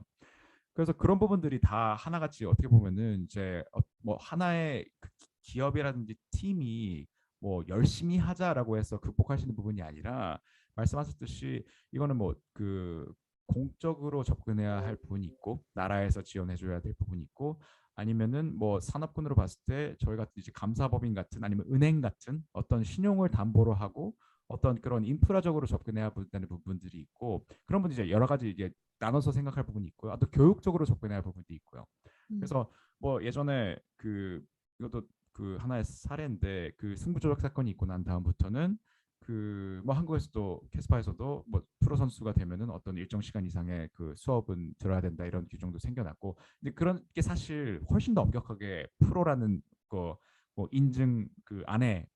그래서 그런 부분들이 다 하나같이 어떻게 보면은 이제 뭐 하나의 그 기업이라든지 팀이 뭐 열심히 하자라고 해서 극복할 수 있는 부분이 아니라 말씀하셨듯이 이거는 뭐 그 공적으로 접근해야 할 부분이 있고 나라에서 지원해줘야 될 부분이 있고 아니면은 뭐 산업군으로 봤을 때 저희 같은 이제 감사법인 같은 아니면 은행 같은 어떤 신용을 담보로 하고 어떤 그런 인프라적으로 접근해야 되는 부분들이 있고 그런 분들이 이제 여러 가지 이제 나눠서 생각할 부분이 있고요. 또 교육적으로 접근해야 할 부분도 있고요. 음. 그래서 뭐 예전에 그 이것도 그 하나의 사례인데 그 승부조작 사건이 있고 난 다음부터는 그 뭐 한국에서도 캐스파에서도 뭐 프로 선수가 되면은 어떤 일정 시간 이상의 그 수업은 들어야 된다 이런 규정도 생겨났고 근데 그런 게 사실 훨씬 더 엄격하게 프로라는 거뭐 인증 그 안에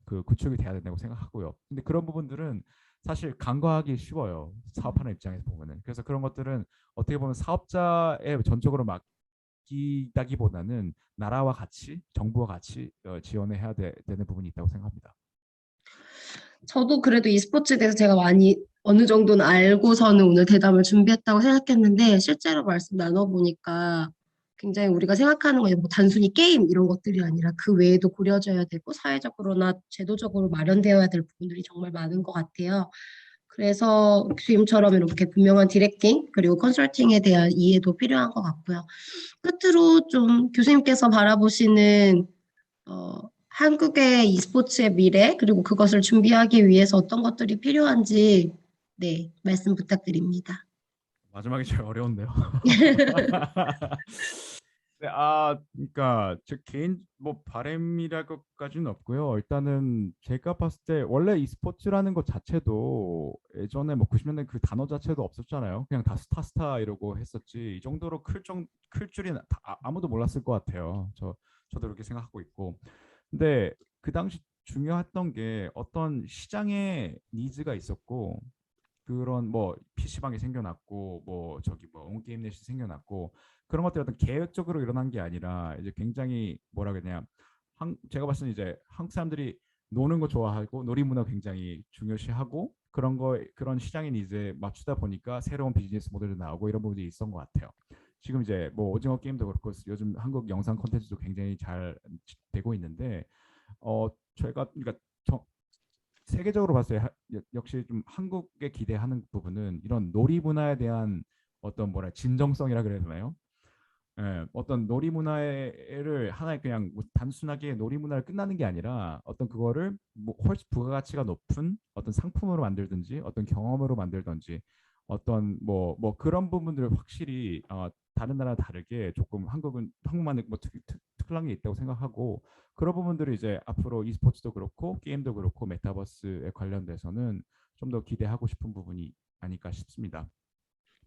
그 구축이 돼야 된다고 생각하고요. 근데 그런 부분들은 사실 간과하기 쉬워요. 사업하는 입장에서 보면은. 그래서 그런 것들은 어떻게 보면 사업자의 전적으로 맡기다기보다는 나라와 같이 정부와 같이 지원을 해야 되는 부분이 있다고 생각합니다. 저도 그래도 e스포츠에 대해서 제가 많이 어느 정도는 알고서는 오늘 대담을 준비했다고 생각했는데 실제로 말씀 나눠보니까 굉장히 우리가 생각하는 거 뭐 단순히 게임 이런 것들이 아니라 그 외에도 고려져야 되고 사회적으로나 제도적으로 마련되어야 될 부분들이 정말 많은 것 같아요. 그래서 교수님처럼 이렇게 분명한 디렉팅 그리고 컨설팅에 대한 이해도 필요한 것 같고요. 끝으로 좀 교수님께서 바라보시는 한국의 e스포츠의 미래, 그리고 그것을 준비하기 위해서 어떤 것들이 필요한지, 네, 말씀 부탁드립니다. 마지막이 제일 어려운데요. 네, 그러니까 저 개인 뭐 바람이라고까지는 없고요. 일단은 제가 봤을 때 원래 e스포츠라는 것 자체도 예전에 뭐 90년대 그 단어 자체도 없었잖아요. 그냥 다 스타 이러고 했었지. 이 정도로 클 줄은 아무도 몰랐을 것 같아요. 저도 그렇게 생각하고 있고. 근데 그 당시 중요했던 게 어떤 시장의 니즈가 있었고 그런 뭐 PC방이 생겨났고 뭐 저기 뭐 온게임넷이 생겨났고 그런 것들이 어떤 계획적으로 일어난 게 아니라 이제 굉장히 뭐라 그러냐 제가 봤을 때 이제 한국 사람들이 노는 거 좋아하고 놀이문화 굉장히 중요시하고 그런 시장의 니즈에 맞추다 보니까 새로운 비즈니스 모델이 나오고 이런 부분이 있었던 것 같아요. 지금 이제 뭐 오징어 게임도 그렇고 요즘 한국 영상 콘텐츠도 굉장히 잘 되고 있는데 저희가 그러니까 세계적으로 봤을 때 역시 좀 한국에 기대하는 부분은 이런 놀이 문화에 대한 어떤 뭐라 진정성이라 그래야 되나요? 예, 어떤 놀이 문화를 하나의 그냥 뭐 단순하게 놀이 문화를 끝나는 게 아니라 어떤 그거를 뭐 훨씬 부가가치가 높은 어떤 상품으로 만들든지 어떤 경험으로 만들든지 어떤 뭐 그런 부분들을 확실히 다른 나라 다르게 조금 한국만의 뭐 특별한 게 있다고 생각하고 그런 부분들을 이제 앞으로 e스포츠도 그렇고 게임도 그렇고 메타버스에 관련돼서는 좀 더 기대하고 싶은 부분이 아닐까 싶습니다.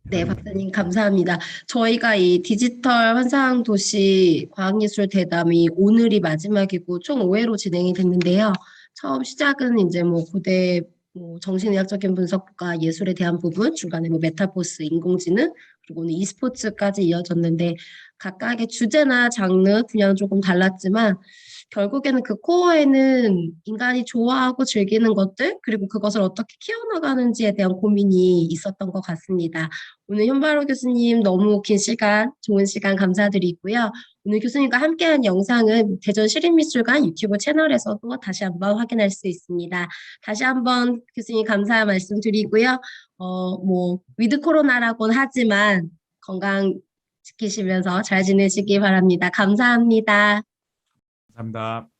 네, 대답이 됐나요? 박사님, 감사합니다. 저희가 이 디지털 환상도시 과학예술 대담이 오늘이 마지막이고 총 5회로 진행이 됐는데요. 처음 시작은 이제 뭐 고대 뭐 정신의학적인 분석과 예술에 대한 부분, 중간에 뭐 메타버스, 인공지능, 그리고 오늘 e스포츠까지 이어졌는데 각각의 주제나 장르, 분야는 조금 달랐지만 결국에는 그 코어에는 인간이 좋아하고 즐기는 것들, 그리고 그것을 어떻게 키워나가는지에 대한 고민이 있었던 것 같습니다. 오늘 현바로 교수님 너무 긴 시간, 좋은 시간 감사드리고요. 오늘 교수님과 함께한 영상은 대전시립미술관 유튜브 채널에서도 다시 한번 확인할 수 있습니다. 다시 한번 교수님 감사 말씀드리고요. 뭐 위드 코로나라고는 하지만 건강 지키시면서 잘 지내시기 바랍니다. 감사합니다. 감사합니다.